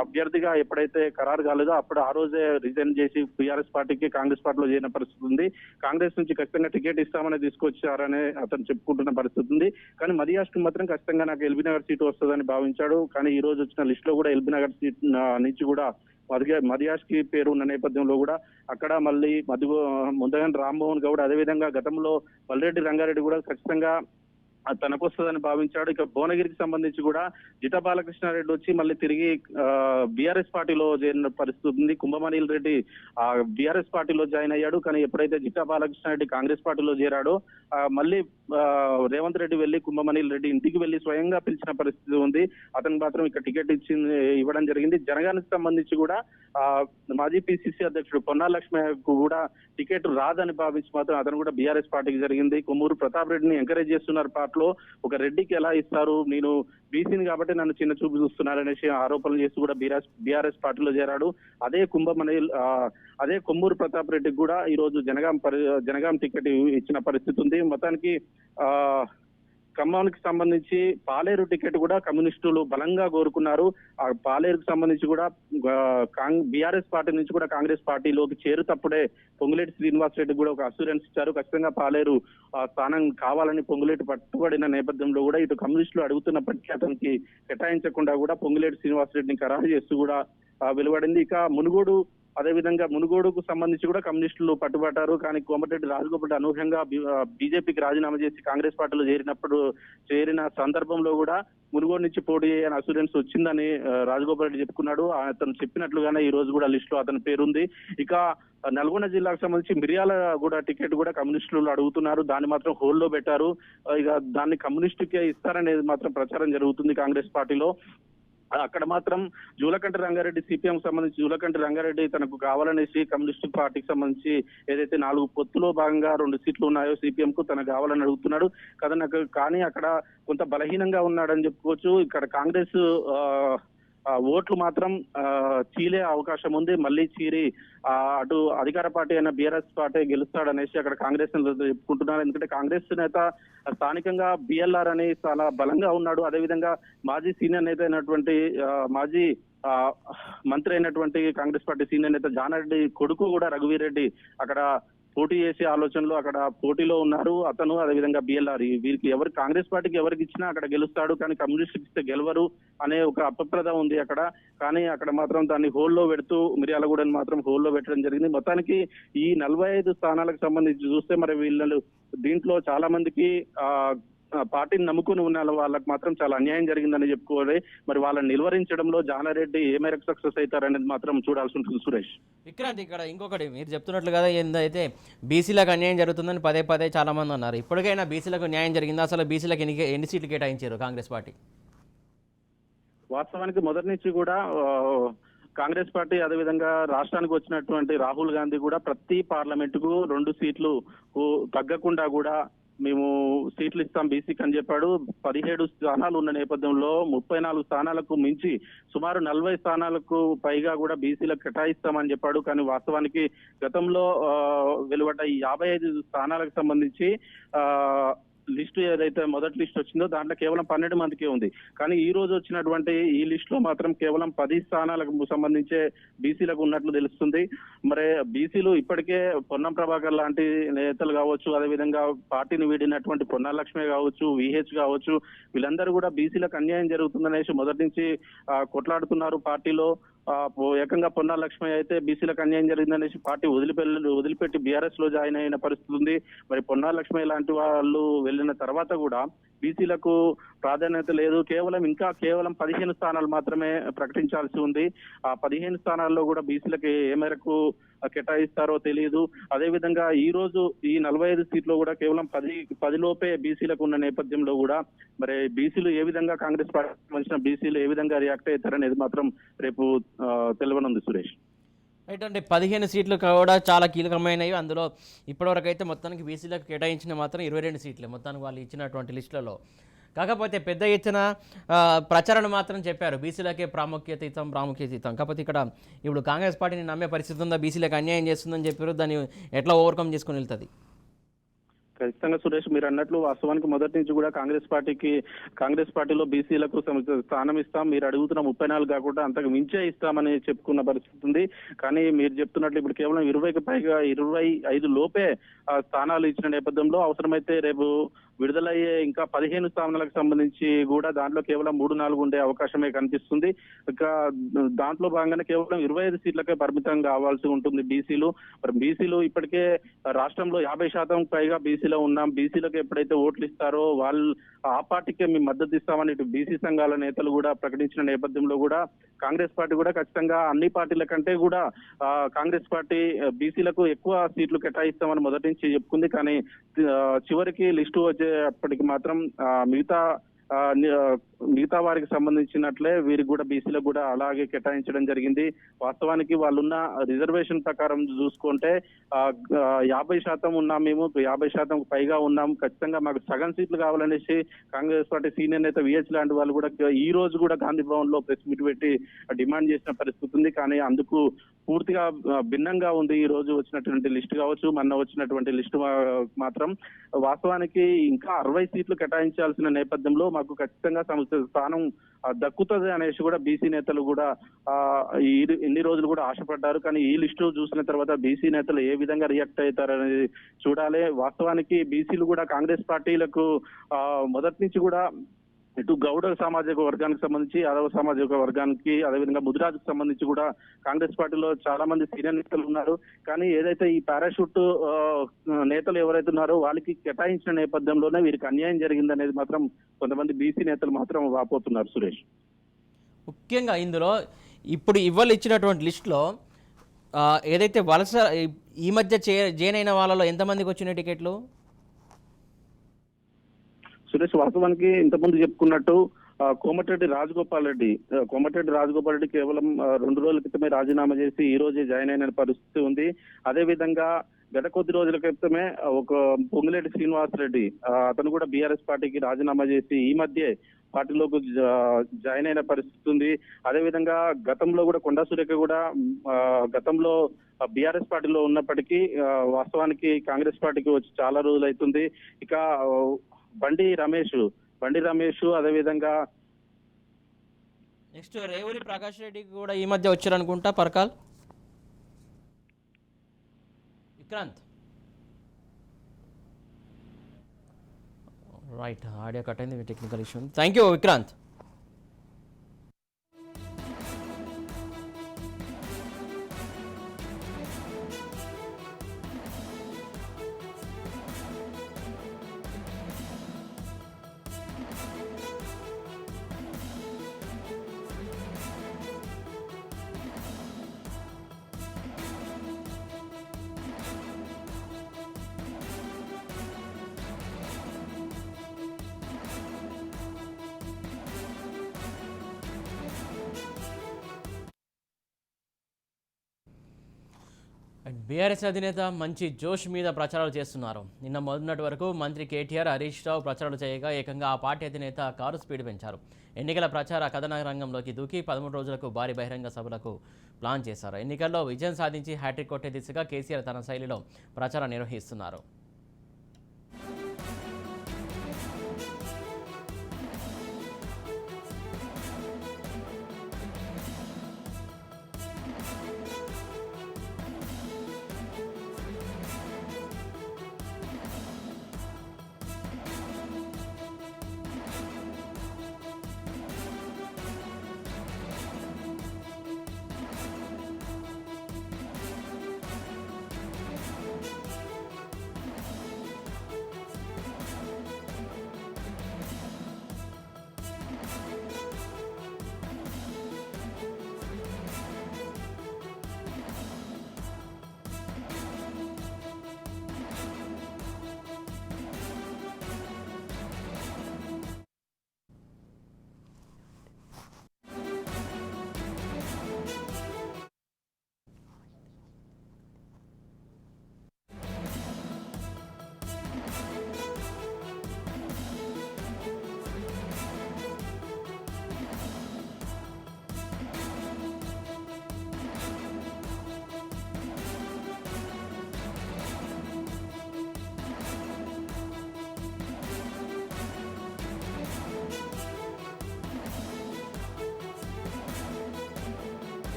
అభ్యర్థిగా ఎప్పుడైతే ఖరారు కాలేదో అప్పుడు ఆ రోజే రిజైన్ చేసి బీఆర్ఎస్ పార్టీకి కాంగ్రెస్ పార్టీలో చేరిన పరిస్థితి ఉంది. కాంగ్రెస్ నుంచి ఖచ్చితంగా టికెట్ ఇస్తామని తీసుకొచ్చారనే అతను చెప్పుకుంటున్న పరిస్థితి ఉంది. కానీ మదియాష్కి మాత్రం ఖచ్చితంగా నాకు ఎల్బీ నగర్ సీటు వస్తుందని భావించాడు. కానీ ఈ రోజు వచ్చిన లిస్ట్ లో కూడా ఎల్బీ నగర్ సీట్ నుంచి కూడా మదియాష్కి పేరు ఉన్న నేపథ్యంలో కూడా అక్కడ మళ్ళీ ముందుగా రామ్మోహన్ గౌడ్, అదేవిధంగా గతంలో మల్రెడ్డి రంగారెడ్డి కూడా ఖచ్చితంగా తనకు వస్తుందని భావించాడు. ఇక భువనగిరికి సంబంధించి కూడా జిటా బాలకృష్ణారెడ్డి వచ్చి మళ్ళీ తిరిగి బీఆర్ఎస్ పార్టీలో చేరిన పరిస్థితి ఉంది. కుంభమణిల్ రెడ్డి బీఆర్ఎస్ పార్టీలో జాయిన్ అయ్యాడు. కానీ ఎప్పుడైతే జిటా బాలకృష్ణారెడ్డి కాంగ్రెస్ పార్టీలో చేరాడో మళ్ళీ రేవంత్ రెడ్డి వెళ్లి కుంభమణిల్ రెడ్డి ఇంటికి వెళ్లి స్వయంగా పిలిచిన పరిస్థితి ఉంది. అతనికి మాత్రం ఇక్కడ టికెట్ ఇవ్వడం జరిగింది. జనగానికి సంబంధించి కూడా మాజీ పిసిసి అధ్యక్షుడు పొన్నాల లక్ష్మయ్యకు కూడా టికెట్ రాదని భావించి మాత్రం అతను కూడా బీఆర్ఎస్ పార్టీకి జరిగింది. కొమ్మూరు ప్రతాప్ రెడ్డిని ఎంకరేజ్ చేస్తున్నారు పార్టీలో. ఒక రెడ్డికి ఎలా ఇస్తారు, నేను బీసీని కాబట్టి నన్ను చిన్న చూపు చూస్తున్నారనేసి ఆరోపణలు చేస్తూ కూడా బీఆర్ఎస్ పార్టీలో చేరాడు. అదే అదే కొమ్మూరు ప్రతాప్ రెడ్డికి కూడా ఈ రోజు జనగాం టికెట్ ఇచ్చిన పరిస్థితి ఉంది. మొత్తానికి ఖమ్మానికి సంబంధించి పాలేరు టికెట్ కూడా కమ్యూనిస్టులు బలంగా కోరుకున్నారు. ఆ పాలేరుకు సంబంధించి కూడా బీఆర్ఎస్ పార్టీ నుంచి కూడా కాంగ్రెస్ పార్టీలోకి చేరుతప్పుడే పొంగులేటి శ్రీనివాస్ రెడ్డి కూడా ఒక అసూరెన్స్ ఇచ్చారు. ఖచ్చితంగా పాలేరు స్థానం కావాలని పొంగులేటి పట్టుబడిన నేపథ్యంలో కూడా ఇటు కమ్యూనిస్టులు అడుగుతున్నప్పటికీ అతనికి కేటాయించకుండా కూడా పొంగులేటి శ్రీనివాస్ రెడ్డిని ఖరారు చేస్తూ కూడా వెలువడింది. ఇక మునుగోడు, అదేవిధంగా మునుగోడుకు సంబంధించి కూడా కమ్యూనిస్టులు పట్టుబట్టారు. కానీ కోమటిరెడ్డి రాజగోపాల్ అనూహ్యంగా బీజేపీకి రాజీనామా చేసి కాంగ్రెస్ పార్టీలో చేరిన సందర్భంలో కూడా మునుగోడు నుంచి పోటీ చేయని అసూరెన్స్ వచ్చిందని రాజగోపాల్ రెడ్డి చెప్పుకున్నాడు. అతను చెప్పినట్లుగానే ఈ రోజు కూడా లిస్ట్ లో అతని పేరుంది. ఇక నల్గొండ జిల్లాకు సంబంధించి మిర్యాల కూడా టికెట్ కూడా కమ్యూనిస్టులు అడుగుతున్నారు. దాన్ని మాత్రం హోల్డ్ లో పెట్టారు. ఇక దాన్ని కమ్యూనిస్టుకే ఇస్తారనేది మాత్రం ప్రచారం జరుగుతుంది కాంగ్రెస్ పార్టీలో. అక్కడ మాత్రం జూలకంటి రంగారెడ్డి, సిపిఎం సంబంధించి జూలకంటి రంగారెడ్డి తనకు కావాలనేసి కమ్యూనిస్ట్ పార్టీకి సంబంధించి ఏదైతే 4 పొత్తులో భాగంగా 2 సీట్లు ఉన్నాయో సిపిఎం కు తనకు కావాలని అడుగుతున్నాడు. కానీ అక్కడ కొంత బలహీనంగా ఉన్నాడని చెప్పుకోవచ్చు. ఇక్కడ కాంగ్రెస్ ఓట్లు మాత్రం చీలే అవకాశం ఉంది. మళ్ళీ చీరి అటు అధికార పార్టీ అయిన బీఆర్ఎస్ పార్టీ గెలుస్తాడనేసి అక్కడ కాంగ్రెస్ చెప్పుకుంటున్నారు. ఎందుకంటే కాంగ్రెస్ నేత స్థానికంగా బిఎల్ఆర్ అని చాలా బలంగా ఉన్నాడు. అదేవిధంగా మాజీ సీనియర్ నేత అయినటువంటి మాజీ మంత్రి అయినటువంటి కాంగ్రెస్ పార్టీ సీనియర్ నేత జానారెడ్డి కొడుకు కూడా రఘువీర్ రెడ్డి అక్కడ పోటీ చేసే ఆలోచనలో అక్కడ పోటీలో ఉన్నారు. అతను అదేవిధంగా బిఎల్ఆర్ వీరికి కాంగ్రెస్ పార్టీకి ఎవరికి ఇచ్చినా అక్కడ గెలుస్తాడు, కానీ కమ్యూనిస్ట్ ఇస్తే గెలవరు అనే ఒక అపప్రద ఉంది అక్కడ. కానీ అక్కడ మాత్రం దాన్ని హోల్డ్లో పెడుతూ మిర్యాలగూడని మాత్రం హోల్డ్లో పెట్టడం జరిగింది. మొత్తానికి ఈ 45 స్థానాలకు సంబంధించి చూస్తే మరి వీళ్ళు దీంట్లో చాలా మందికి పార్టీని నమ్ముకుని ఉన్న వాళ్ళకి మాత్రం చాలా అన్యాయం జరిగిందని చెప్పుకోవాలి. మరి వాళ్ళని నిలువరించడంలో జానారెడ్డి ఏ మేరకు సక్సెస్ అవుతారనేది మాత్రం చూడాల్సి ఉంటుంది. సురేష్, విక్రాంత్, ఇక్కడ ఇంకొకటి మీరు చెప్తున్నట్లు కదా, ఏందైతే బీసీలకు అన్యాయం జరుగుతుందని పదే చాలా మంది అన్నారు. ఇప్పటికైనా బీసీలకు న్యాయం జరిగిందా? అసలు బీసీలకు ఎన్ని సీట్లు కేటాయించారు కాంగ్రెస్ పార్టీ? వాస్తవానికి మొదటి నుంచి కూడా కాంగ్రెస్ పార్టీ అదేవిధంగా రాష్ట్రానికి వచ్చినటువంటి రాహుల్ గాంధీ కూడా ప్రతి పార్లమెంటుకు 2 సీట్లు తగ్గకుండా కూడా మేము సీట్లు ఇస్తాం బీసీకి అని చెప్పాడు. 17 స్థానాలు ఉన్న నేపథ్యంలో 34 స్థానాలకు మించి సుమారు 40 స్థానాలకు పైగా కూడా బీసీలకు కేటాయిస్తామని చెప్పాడు. కానీ వాస్తవానికి గతంలో వెలువడ్డ ఈ 55 స్థానాలకు సంబంధించి లిస్టు ఏదైతే మొదటి లిస్ట్ వచ్చిందో దాంట్లో కేవలం 12 మందికే ఉంది. కానీ ఈ రోజు వచ్చినటువంటి ఈ లిస్ట్ లో మాత్రం కేవలం 10 స్థానాలకు సంబంధించే బీసీలకు ఉన్నట్లు తెలుస్తుంది. మరి బీసీలు ఇప్పటికే పొన్నం ప్రభాకర్ లాంటి నేతలు కావచ్చు, అదేవిధంగా పార్టీని వీడినటువంటి పొన్నాల లక్ష్మి కావచ్చు, విహెచ్ కావచ్చు, వీళ్ళందరూ కూడా బీసీలకు అన్యాయం జరుగుతుందనేసి మొదటి నుంచి కొట్లాడుతున్నారు. పార్టీలో ఏకంగా పొన్నాల లక్ష్మి అయితే బీసీలకు అన్యాయం జరిగిందనేసి పార్టీ వదిలిపెట్టి బీఆర్ఎస్ లో జాయిన్ అయిన పరిస్థితి ఉంది. మరి పొన్నాల లక్ష్మి లాంటి వాళ్ళు వెళ్ళిన తర్వాత కూడా బీసీలకు ప్రాధాన్యత లేదు. కేవలం 15 స్థానాలు మాత్రమే ప్రకటించాల్సి ఉంది. ఆ 15 స్థానాల్లో కూడా బీసీలకి ఏ మేరకు కేటాయిస్తారో తెలియదు. అదేవిధంగా ఈ రోజు ఈ 45 సీట్లు కూడా కేవలం 10 లోపే బీసీలకు ఉన్న నేపథ్యంలో కూడా మరి బీసీలు ఏ విధంగా కాంగ్రెస్ పార్టీ సంబంధించిన బీసీలు ఏ విధంగా రియాక్ట్ అవుతారనేది మాత్రం రేపు తెలియనుంది. సురేష్, రైట్ అండి, 15 సీట్లు కూడా చాలా కీలకమైనవి. అందులో ఇప్పటివరకు అయితే మొత్తానికి బీసీలకు కేటాయించిన మాత్రం 22 సీట్లే మొత్తానికి వాళ్ళు ఇచ్చినటువంటి లిస్టులలో. కాకపోతే పెద్ద ఎత్తున ప్రచారణ మాత్రం చెప్పారు బీసీలకే ప్రాముఖ్యత ఇస్తాం. కాకపోతే ఇక్కడ ఇప్పుడు కాంగ్రెస్ పార్టీని నమ్మే పరిస్థితి ఉందా? బీసీలకు అన్యాయం చేస్తుందని చెప్పారు, దాన్ని ఎట్లా ఓవర్కమ్ చేసుకుని వెళ్తుంది? ఖచ్చితంగా సురేష్, మీరు అన్నట్లు వాస్తవానికి మొదటి నుంచి కూడా కాంగ్రెస్ పార్టీలో బీసీలకు స్థానం ఇస్తాం, మీరు అడుగుతున్న 34 కాకుండా అంతకు మించే ఇస్తామని చెప్పుకున్న పరిస్థితి ఉంది. కానీ మీరు చెప్తున్నట్లు ఇప్పుడు కేవలం 20కి పైగా 25 లోపే స్థానాలు ఇచ్చిన నేపథ్యంలో అవసరమైతే రేపు విడుదలయ్యే ఇంకా 15 స్థానాలకు సంబంధించి కూడా దాంట్లో కేవలం 3-4 ఉండే అవకాశమే కనిపిస్తుంది. ఇంకా దాంట్లో భాగంగానే కేవలం 25 సీట్లకే పరిమితం కావాల్సి ఉంటుంది బీసీలు. మరి బీసీలు ఇప్పటికే రాష్ట్రంలో 50% పైగా బీసీలో ఉన్నాం. బీసీలకు ఎప్పుడైతే ఓట్లు ఇస్తారో వాళ్ళు ఆ పార్టీకే మేము మద్దతు ఇస్తామని ఇటు బీసీ సంఘాల నేతలు కూడా ప్రకటించిన నేపథ్యంలో కూడా కాంగ్రెస్ పార్టీ కూడా ఖచ్చితంగా అన్ని పార్టీల కంటే కూడా కాంగ్రెస్ పార్టీ బీసీలకు ఎక్కువ సీట్లు కేటాయిస్తామని మొదటి నుంచి చెప్పుకుంది. కానీ చివరికి లిస్టు వచ్చేప్పటికి మాత్రం మిగతా వారికి సంబంధించినట్లే వీరికి కూడా బీసీలకు కూడా అలాగే కేటాయించడం జరిగింది. వాస్తవానికి వాళ్ళున్న రిజర్వేషన్ ప్రకారం చూసుకుంటే 50% ఉన్నాం, మేము 50% పైగా ఉన్నాం, ఖచ్చితంగా మాకు సగం సీట్లు కావాలనేసి కాంగ్రెస్ పార్టీ సీనియర్ నేత విహెచ్ లాంటి వాళ్ళు కూడా ఈ రోజు కూడా గాంధీ భవన్ లో ప్రెస్ మీట్ పెట్టి డిమాండ్ చేసిన పరిస్థితి ఉంది. కానీ అందుకు పూర్తిగా భిన్నంగా ఉంది ఈ రోజు వచ్చినటువంటి లిస్టు కావచ్చు, మొన్న వచ్చినటువంటి లిస్టు మాత్రం. వాస్తవానికి ఇంకా 60 సీట్లు కేటాయించాల్సిన నేపథ్యంలో మాకు ఖచ్చితంగా స్థానం దక్కుతుంది అనేసి కూడా బీసీ నేతలు కూడా ఇన్ని రోజులు కూడా ఆశపడ్డారు. కానీ ఈ లిస్టు చూసిన తర్వాత బీసీ నేతలు ఏ విధంగా రియాక్ట్ అవుతారనేది చూడాలి. వాస్తవానికి బీసీలు కూడా కాంగ్రెస్ పార్టీలకు మొదటి నుంచి కూడా ఇటు గౌడ సామాజిక వర్గానికి సంబంధించి, యాదవ సామాజిక వర్గానికి, అదేవిధంగా ముదిరాజుకు సంబంధించి కూడా కాంగ్రెస్ పార్టీలో చాలా మంది సీనియర్ నేతలు ఉన్నారు. కానీ ఏదైతే ఈ పారాషూట్ నేతలు ఎవరైతే ఉన్నారో వాళ్ళకి కేటాయించిన నేపథ్యంలోనే వీరికి అన్యాయం జరిగిందనేది మాత్రం కొంతమంది బీసీ నేతలు మాత్రం వాపోతున్నారు. సురేష్, ముఖ్యంగా ఇందులో ఇప్పుడు ఇవాళ ఇచ్చినటువంటి లిస్టులో ఏదైతే వలస ఈ మధ్య జాయిన్ అయిన వాళ్ళలో ఎంతమందికి వచ్చిన టికెట్లు? సురేష్, వాస్తవానికి ఇంతకుముందు చెప్పుకున్నట్టు కోమటిరెడ్డి రాజగోపాల్ రెడ్డి కేవలం 2 రోజుల క్రితమే రాజీనామా చేసి ఈ రోజే జాయిన్ అయిన పరిస్థితి ఉంది. అదే విధంగా గత కొద్ది రోజుల క్రితమే ఒక పొంగులేటి శ్రీనివాసరెడ్డి అతను కూడా బీఆర్ఎస్ పార్టీకి రాజీనామా చేసి ఈ మధ్య పార్టీలోకి జాయిన్ అయిన పరిస్థితి ఉంది. అదే విధంగా గతంలో కూడా కొండా సురేఖ కూడా గతంలో బీఆర్ఎస్ పార్టీలో ఉన్నప్పటికీ వాస్తవానికి కాంగ్రెస్ పార్టీకి వచ్చి చాలా రోజులు అవుతుంది. ఇక బండి రమేష్ అదే విధంగా నెక్స్ట్ రేవూరి ప్రకాష్ రెడ్డికి కూడా ఈ మధ్య వచ్చారు అనుకుంటా. Parkal Vikrant, right, audio cut అయింది, technical issue. Thank you Vikrant. BRS అధినేత మంచి జోష్ మీద ప్రచారాలు చేస్తున్నారు. నిన్న మొదటి వరకు మంత్రి కేటీఆర్, హరీష్ రావు ప్రచారాలు చేయగా ఏకంగా ఆ పార్టీ అధినేత కారు స్పీడ్ పెంచారు. ఎన్నికల ప్రచార కథన రంగంలోకి దూకి 13 రోజులకు భారీ బహిరంగ సభలకు ప్లాన్ చేశారు. ఎన్నికల్లో విజయం సాధించి హ్యాట్రిక్ కొట్టే దిశగా కేసీఆర్ తన శైలిలో ప్రచారం నిర్వహిస్తున్నారు.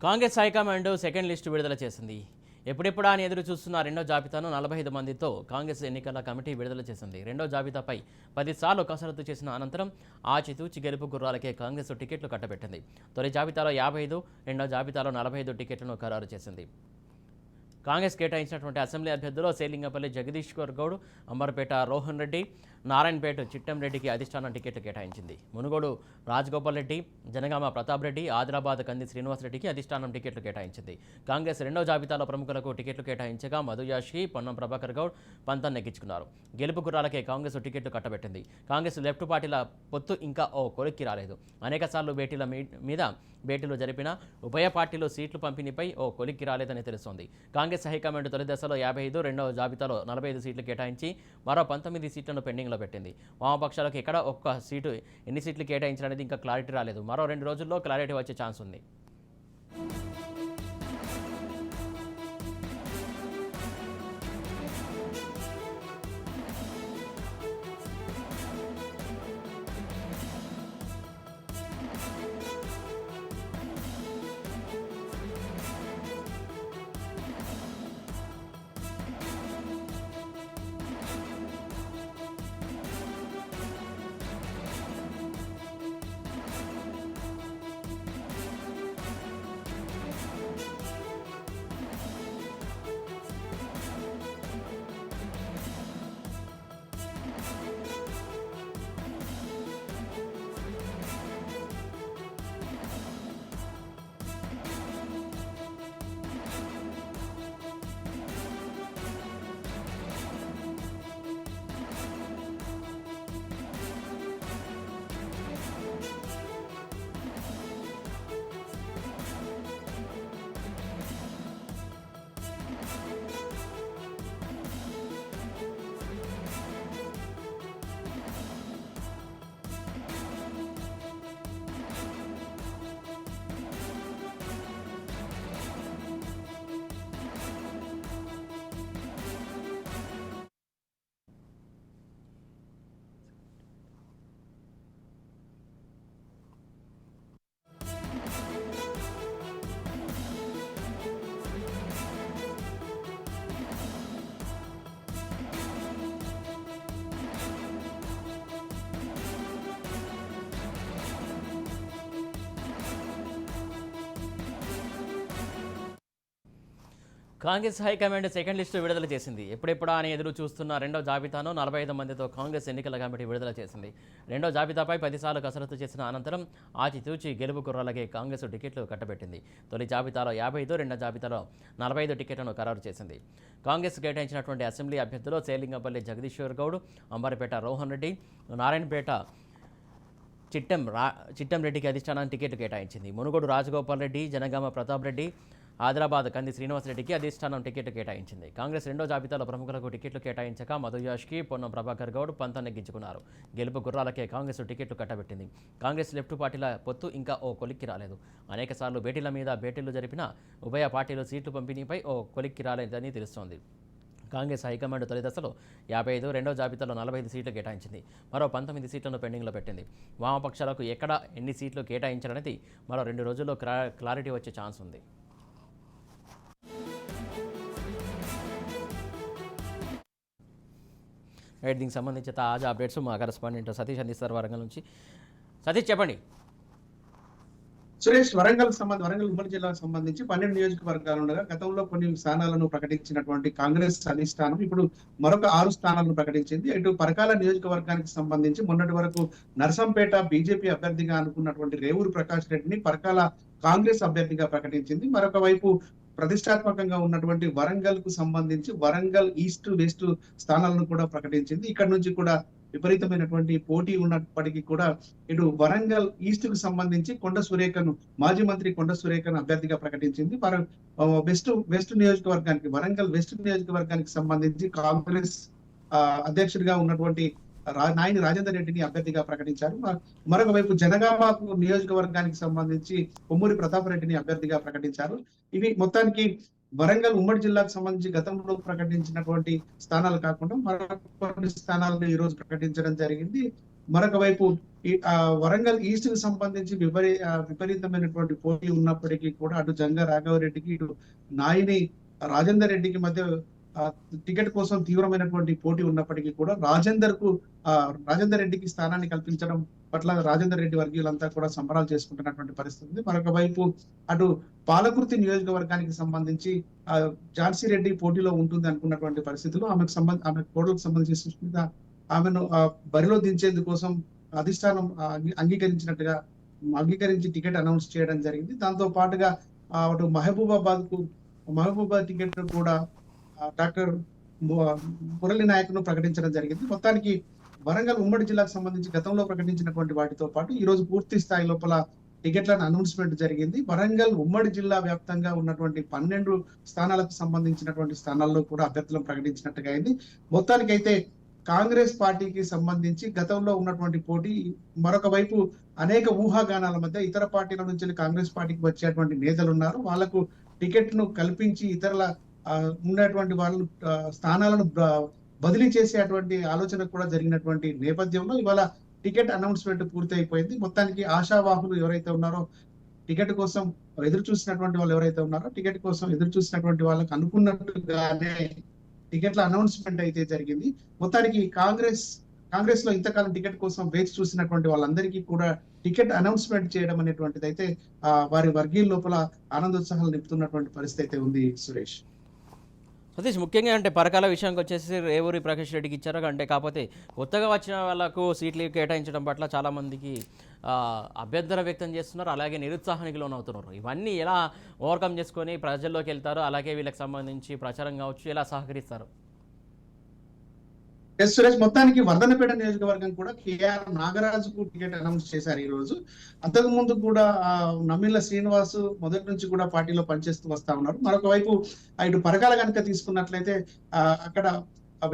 కాంగ్రెస్ హైకమాండ్ సెకండ్ లిస్టు విడుదల చేసింది. ఎప్పుడెప్పుడా అని ఎదురు చూస్తున్న రెండో జాబితాను 45 మందితో కాంగ్రెస్ ఎన్నికల కమిటీ విడుదల చేసింది. రెండో జాబితాపై 10 సార్లు కసరత్తు చేసిన అనంతరం ఆచితూచి గెలుపు గుర్రాలకే కాంగ్రెస్ టికెట్లు కట్టబెట్టింది. తొలి జాబితాలో 55, రెండో జాబితాలో 45 టికెట్లను ఖరారు చేసింది. కాంగ్రెస్ కేటాయించినటువంటి అసెంబ్లీ అభ్యర్థులు సేలింగపల్లి జగదీశ్వర్ గౌడ్, అంబర్పేట రోహన్ రెడ్డి, నారాయణపేట చిట్టంరెడ్డికి అధిష్టానం టికెట్లు కేటాయించింది. మునుగోడు రాజగోపాల్ రెడ్డి, జనగామ ప్రతాప్ రెడ్డి, ఆదిలాబాద్ కంది శ్రీనివాసరెడ్డికి అధిష్టానం టికెట్లు కేటాయించింది. కాంగ్రెస్ రెండో జాబితాలో ప్రముఖులకు టికెట్లు కేటాయించగా మధుయాష్కి, పొన్నం ప్రభాకర్ గౌడ్ పంతం నెగ్గించుకున్నారు. గెలుపు గుర్రాలకే కాంగ్రెస్ టికెట్లు కట్టబెట్టింది. కాంగ్రెస్ లెఫ్ట్ పార్టీల పొత్తు ఇంకా ఓ కొలిక్కి రాలేదు. అనేక సార్లు భేటీలు జరిపిన ఉభయ పార్టీలు సీట్లు పంపిణీపై ఓ కొలిక్కి రాలేదని తెలుస్తోంది. కాంగ్రెస్ హైకమాండ్ తొలి దశలో 55, రెండవ జాబితాలో 45 సీట్లు కేటాయించి మరో 19 సీట్లను పెండింగ్లో పెట్టింది. వామపక్షాలకు ఎక్కడ ఒక్క సీటు ఎన్ని సీట్లు కేటాయించాలనేది ఇంకా క్లారిటీ రాలేదు. మరో 2 రోజుల్లో క్లారిటీ వచ్చే ఛాన్స్ ఉంది. కాంగ్రెస్ హైకమాండ్ సెకండ్ లిస్టు విడుదల చేసింది. ఎప్పుడెప్పుడా అని ఎదురు చూస్తున్న రెండో జాబితాను 45 మందితో కాంగ్రెస్ ఎన్నికల కమిటీ విడుదల చేసింది. రెండో జాబితాపై 10 సార్లు కసరత్తు చేసిన అనంతరం ఆచితూచి గెలుపు గుర్రాలకే కాంగ్రెస్ టికెట్లు కట్టబెట్టింది. తొలి జాబితాలో 55, రెండో జాబితాలో 45 టికెట్లను ఖరారు చేసింది. కాంగ్రెస్ కేటాయించినటువంటి అసెంబ్లీ అభ్యర్థులు సేలింగపల్లి జగదీశ్వర్ గౌడ్, అంబర్పేట రోహన్ రెడ్డి, నారాయణపేట చిట్టంరెడ్డికి అధిష్టానాన్ని టికెట్లు కేటాయించింది. మునుగోడు రాజగోపాల్ రెడ్డి, జనగామ ప్రతాప్ రెడ్డి, ఆదిలాబాద్ కంది శ్రీనివాసరెడ్డికి అధిష్టానం టికెట్లు కేటాయించింది. కాంగ్రెస్ రెండో జాబితాలో ప్రముఖులకు టికెట్లు కేటాయించక మధుయాష్కి, పొన్నం ప్రభాకర్ గౌడ్ పంతం నెగ్గించుకున్నారు. గెలుపు గుర్రాలకే కాంగ్రెస్ టికెట్లు కట్టబెట్టింది. కాంగ్రెస్ లెఫ్ట్ పార్టీల పొత్తు ఇంకా ఓ కొలిక్కి రాలేదు. అనేక సార్లు భేటీలు జరిపిన ఉభయ పార్టీలు సీట్లు పంపిణీపై ఓ కొలిక్కి రాలేదని తెలుస్తోంది. కాంగ్రెస్ హైకమాండ్ తొలి దశలో 55, రెండో జాబితాలో 45 సీట్లు కేటాయించింది. మరో 19 సీట్లను పెండింగ్లో పెట్టింది. వామపక్షాలకు ఎక్కడ ఎన్ని సీట్లు కేటాయించాలనేది మరో 2 రోజుల్లో క్లారిటీ వచ్చే ఛాన్స్ ఉంది. దీనికి సంబంధించి తాజా అప్డేట్స్ మా కరెస్పాండెంట్ సతీష్ అందిస్తారు వరంగల్ నుంచి. సతీష్ చెప్పండి. సురేష్, వరంగల్ ఉమ్మడి జిల్లాకు సంబంధించి 12 నియోజకవర్గాలు ఉండగా గతంలో కొన్ని స్థానాలను ప్రకటించినటువంటి కాంగ్రెస్ అధిష్టానం ఇప్పుడు మరొక 6 స్థానాలను ప్రకటించింది. ఇటు పరకాల నియోజకవర్గానికి సంబంధించి మొన్నటి వరకు నర్సంపేట బీజేపీ అభ్యర్థిగా అనుకున్నటువంటి రేవూరు ప్రకాష్ రెడ్డిని పరకాల కాంగ్రెస్ అభ్యర్థిగా ప్రకటించింది. మరొక వైపు ప్రతిష్టాత్మకంగా ఉన్నటువంటి వరంగల్ కు సంబంధించి వరంగల్ ఈస్ట్ వెస్ట్ స్థానాలను కూడా ప్రకటించింది. ఇక్కడ నుంచి కూడా విపరీతమైనటువంటి పోటీ ఉన్నప్పటికీ కూడా ఇటు వరంగల్ ఈస్ట్ కు సంబంధించి మాజీ మంత్రి కొండ సురేఖను అభ్యర్థిగా ప్రకటించింది. వెస్ట్ నియోజకవర్గానికి వరంగల్ వెస్ట్ నియోజకవర్గానికి సంబంధించి కాంగ్రెస్ అధ్యక్షుడిగా ఉన్నటువంటి నాయని రాజేందర్ రెడ్డిని అభ్యర్థిగా ప్రకటించారు. మరొక వైపు జనగామ నియోజకవర్గానికి సంబంధించి కొమ్మూరి ప్రతాప్ రెడ్డిని అభ్యర్థిగా ప్రకటించారు. ఇవి మొత్తానికి వరంగల్ ఉమ్మడి జిల్లాకు సంబంధించి గతంలో ప్రకటించినటువంటి స్థానాలు కాకుండా మరొక స్థానాలను ఈ రోజు ప్రకటించడం జరిగింది. మరొక వైపు వరంగల్ ఈస్ట్ కి సంబంధించి విపరీతమైనటువంటి పోటీ ఉన్నప్పటికీ కూడా అటు జంగా రాఘవరెడ్డికి ఇటు నాయిని రాజేందర్ రెడ్డికి మధ్య టికెట్ కోసం తీవ్రమైనటువంటి పోటీ ఉన్నప్పటికీ కూడా రాజేందర్ రెడ్డికి స్థానాన్ని కల్పించడం పట్ల రాజేందర్ రెడ్డి వర్గీయులంతా కూడా సంబరాలు చేసుకుంటున్నటువంటి పరిస్థితి ఉంది. మరొక వైపు అటు పాలకుర్తి నియోజకవర్గానికి సంబంధించి ఝాన్సీ రెడ్డి పోటీలో ఉంటుంది అనుకున్నటువంటి పరిస్థితుల్లో ఆమె కోడలకు సంబంధించి సుష్మిత ఆమెను బరిలో దించేందుకోసం అధిష్టానం అంగీకరించి టికెట్ అనౌన్స్ చేయడం జరిగింది. దాంతో పాటుగా అటు మహబూబాబాద్ టికెట్ కూడా డాక్టర్ మురళి నాయక్ ను ప్రకటించడం జరిగింది. మొత్తానికి వరంగల్ ఉమ్మడి జిల్లాకు సంబంధించి గతంలో ప్రకటించినటువంటి వాటితో పాటు ఈ రోజు పూర్తి స్థాయి లోపల టికెట్లను అనౌన్స్మెంట్ జరిగింది. వరంగల్ ఉమ్మడి జిల్లా వ్యాప్తంగా ఉన్నటువంటి 12 స్థానాలకు సంబంధించినటువంటి స్థానాల్లో కూడా అభ్యర్థులను ప్రకటించినట్టుగా అయింది. మొత్తానికైతే కాంగ్రెస్ పార్టీకి సంబంధించి గతంలో ఉన్నటువంటి పోటీ, మరొక వైపు అనేక ఊహాగానాల మధ్య ఇతర పార్టీల నుంచి కాంగ్రెస్ పార్టీకి వచ్చేటువంటి నేతలు ఉన్నారు. వాళ్లకు టికెట్ ను కల్పించి ఇతరుల ఉన్నటువంటి వాళ్ళు స్థానాలను బదిలీ చేసేటువంటి ఆలోచన కూడా జరిగినటువంటి నేపథ్యంలో ఇవాళ టికెట్ అనౌన్స్మెంట్ పూర్తి అయిపోయింది. మొత్తానికి ఆశావాహులు ఎవరైతే ఉన్నారో, టికెట్ కోసం ఎదురు చూసినటువంటి వాళ్ళు ఎవరైతే ఉన్నారో, టికెట్ కోసం ఎదురు చూసినటువంటి వాళ్ళకి అనుకున్నట్టుగానే టికెట్ల అనౌన్స్మెంట్ అయితే జరిగింది. మొత్తానికి కాంగ్రెస్ లో ఇంతకాలం టికెట్ కోసం వేచి చూసినటువంటి వాళ్ళందరికీ కూడా టికెట్ అనౌన్స్మెంట్ చేయడం అనేటువంటిది అయితే వారి వర్గీయుల లోపల ఆనందోత్సాహాలు నింపుతున్నటువంటి పరిస్థితి అయితే ఉంది సురేష్. సతీష్, ముఖ్యంగా అంటే పరకాల విషయానికి వచ్చేసి రేవూరి ప్రకాష్ రెడ్డికి ఇచ్చారు. అంటే కాకపోతే కొత్తగా వచ్చిన వాళ్ళకు సీట్లు కేటాయించడం పట్ల చాలామందికి అభ్యంతరం వ్యక్తం చేస్తున్నారు, అలాగే నిరుత్సాహానికి లోనవుతున్నారు. ఇవన్నీ ఎలా ఓవర్కమ్ చేసుకొని ప్రజల్లోకి వెళ్తారు, అలాగే వీళ్ళకి సంబంధించి ప్రచారం కావచ్చు, ఎలా సహకరిస్తారు? ఎస్ సురేష్, మొత్తానికి వర్ధనపేట నియోజకవర్గం కూడా కేఆర్ నాగరాజుకు టికెట్ అనౌన్స్ చేశారు ఈ రోజు. అంతకు ముందు కూడా నమ్మిళ్ళ శ్రీనివాస్ మొదటి నుంచి కూడా పార్టీలో పనిచేస్తూ వస్తా ఉన్నారు. మరొక వైపు ఇటు పరకాల కనుక తీసుకున్నట్లయితే అక్కడ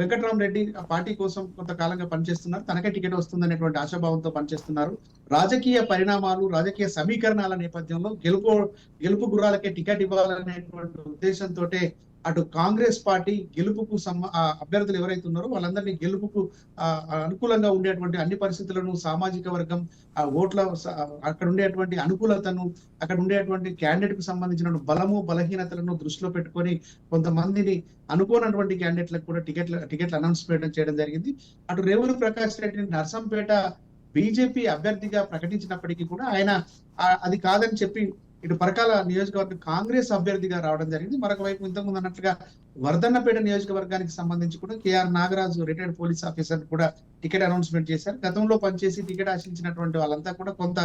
వెంకటరామరెడ్డి ఆ పార్టీ కోసం కొంతకాలంగా పనిచేస్తున్నారు, తనకే టికెట్ వస్తుంది అనేటువంటి ఆశాభావంతో పనిచేస్తున్నారు. రాజకీయ పరిణామాలు, రాజకీయ సమీకరణాల నేపథ్యంలో గెలుపు గుర్రాలకే టికెట్ ఇవ్వాలనేటువంటి ఉద్దేశంతో అటు కాంగ్రెస్ పార్టీ గెలుపుకు అభ్యర్థులు ఎవరైతే ఉన్నారో వాళ్ళందరినీ గెలుపుకు అనుకూలంగా ఉండేటువంటి అన్ని పరిస్థితులను, సామాజిక వర్గం, ఓట్ల అక్కడ ఉండేటువంటి అనుకూలతను, అక్కడ ఉండేటువంటి క్యాండిడేట్ కు సంబంధించిన బలము బలహీనతలను దృష్టిలో పెట్టుకొని కొంతమందిని అనుకోనటువంటి క్యాండిడేట్లకు కూడా టికెట్లు అనౌన్స్ చేయడం జరిగింది. అటు రేవూరి ప్రకాష్ రెడ్డిని నర్సంపేట బీజేపీ అభ్యర్థిగా ప్రకటించినప్పటికీ కూడా ఆయన అది కాదని చెప్పి ఇటు పరకాల నియోజకవర్గం కాంగ్రెస్ అభ్యర్థిగా రావడం జరిగింది. మరొక వైపు ఇంతకుముందు అన్నట్లుగా వర్ధన్నపేట నియోజకవర్గానికి సంబంధించి కూడా K R Nagaraju retired police officer కూడా టికెట్ అనౌన్స్మెంట్ చేశారు. గతంలో పనిచేసి టికెట్ ఆశించినటువంటి వాళ్ళంతా కూడా కొంత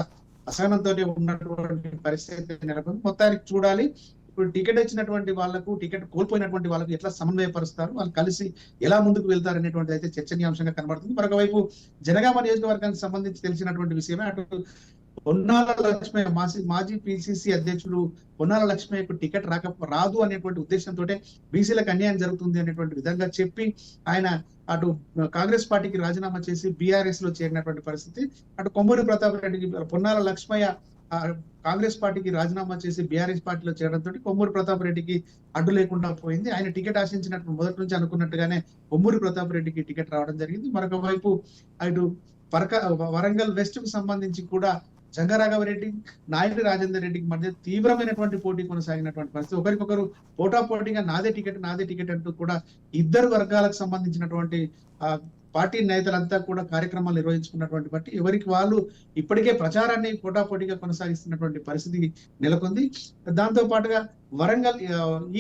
అసహనంతో ఉన్నటువంటి పరిస్థితి నెలకొంది. మొత్తానికి చూడాలి ఇప్పుడు టికెట్ ఇచ్చినటువంటి వాళ్ళకు, టికెట్ కోల్పోయినటువంటి వాళ్ళకు ఎట్లా సమన్వయపరుస్తారు, వాళ్ళు కలిసి ఎలా ముందుకు వెళ్తారు అనేటువంటిది అయితే చర్చనీయాంశంగా కనబడుతుంది. మరొక వైపు జనగామ నియోజకవర్గానికి సంబంధించి తెలిసినటువంటి విషయమే, అటు పొన్నాల లక్ష్మయ్య మాజీ పిసిసి అధ్యక్షుడు పొన్నాల లక్ష్మయ్యకు టికెట్ రాదు అనేటువంటి ఉద్దేశంతో బీసీలకు అన్యాయం జరుగుతుంది అనేటువంటి విధంగా చెప్పి ఆయన అటు కాంగ్రెస్ పార్టీకి రాజీనామా చేసి బీఆర్ఎస్ లో చేరినటువంటి పరిస్థితి. అటు కొమ్మూరి ప్రతాప్ రెడ్డికి పొన్నాల లక్ష్మయ్య కాంగ్రెస్ పార్టీకి రాజీనామా చేసి బీఆర్ఎస్ పార్టీలో చేరడంతో కొమ్మూరి ప్రతాప్ రెడ్డికి అడ్డు లేకుండా పోయింది. ఆయన టికెట్ ఆశించినట్టు మొదటి నుంచి అనుకున్నట్టుగానే కొమ్మూరి ప్రతాప్ రెడ్డికి టికెట్ రావడం జరిగింది. మరొక వైపు అటు వరంగల్ వెస్ట్ కు సంబంధించి కూడా జంగారాఘవరెడ్డి, నాయుడు రాజేందర్ రెడ్డికి మధ్య తీవ్రమైనటువంటి పోటీ కొనసాగినటువంటి పరిస్థితి. ఒకరికొకరు పోటాపోటీగా నాదే టికెట్ అంటూ కూడా ఇద్దరు వర్గాలకు సంబంధించినటువంటి పార్టీ నేతలంతా కూడా కార్యక్రమాలు నిర్వహించుకున్నటువంటి బట్టి ఎవరికి వాళ్ళు ఇప్పటికే ప్రచారాన్ని పోటాపోటీగా కొనసాగిస్తున్నటువంటి పరిస్థితి నెలకొంది. దాంతో పాటుగా వరంగల్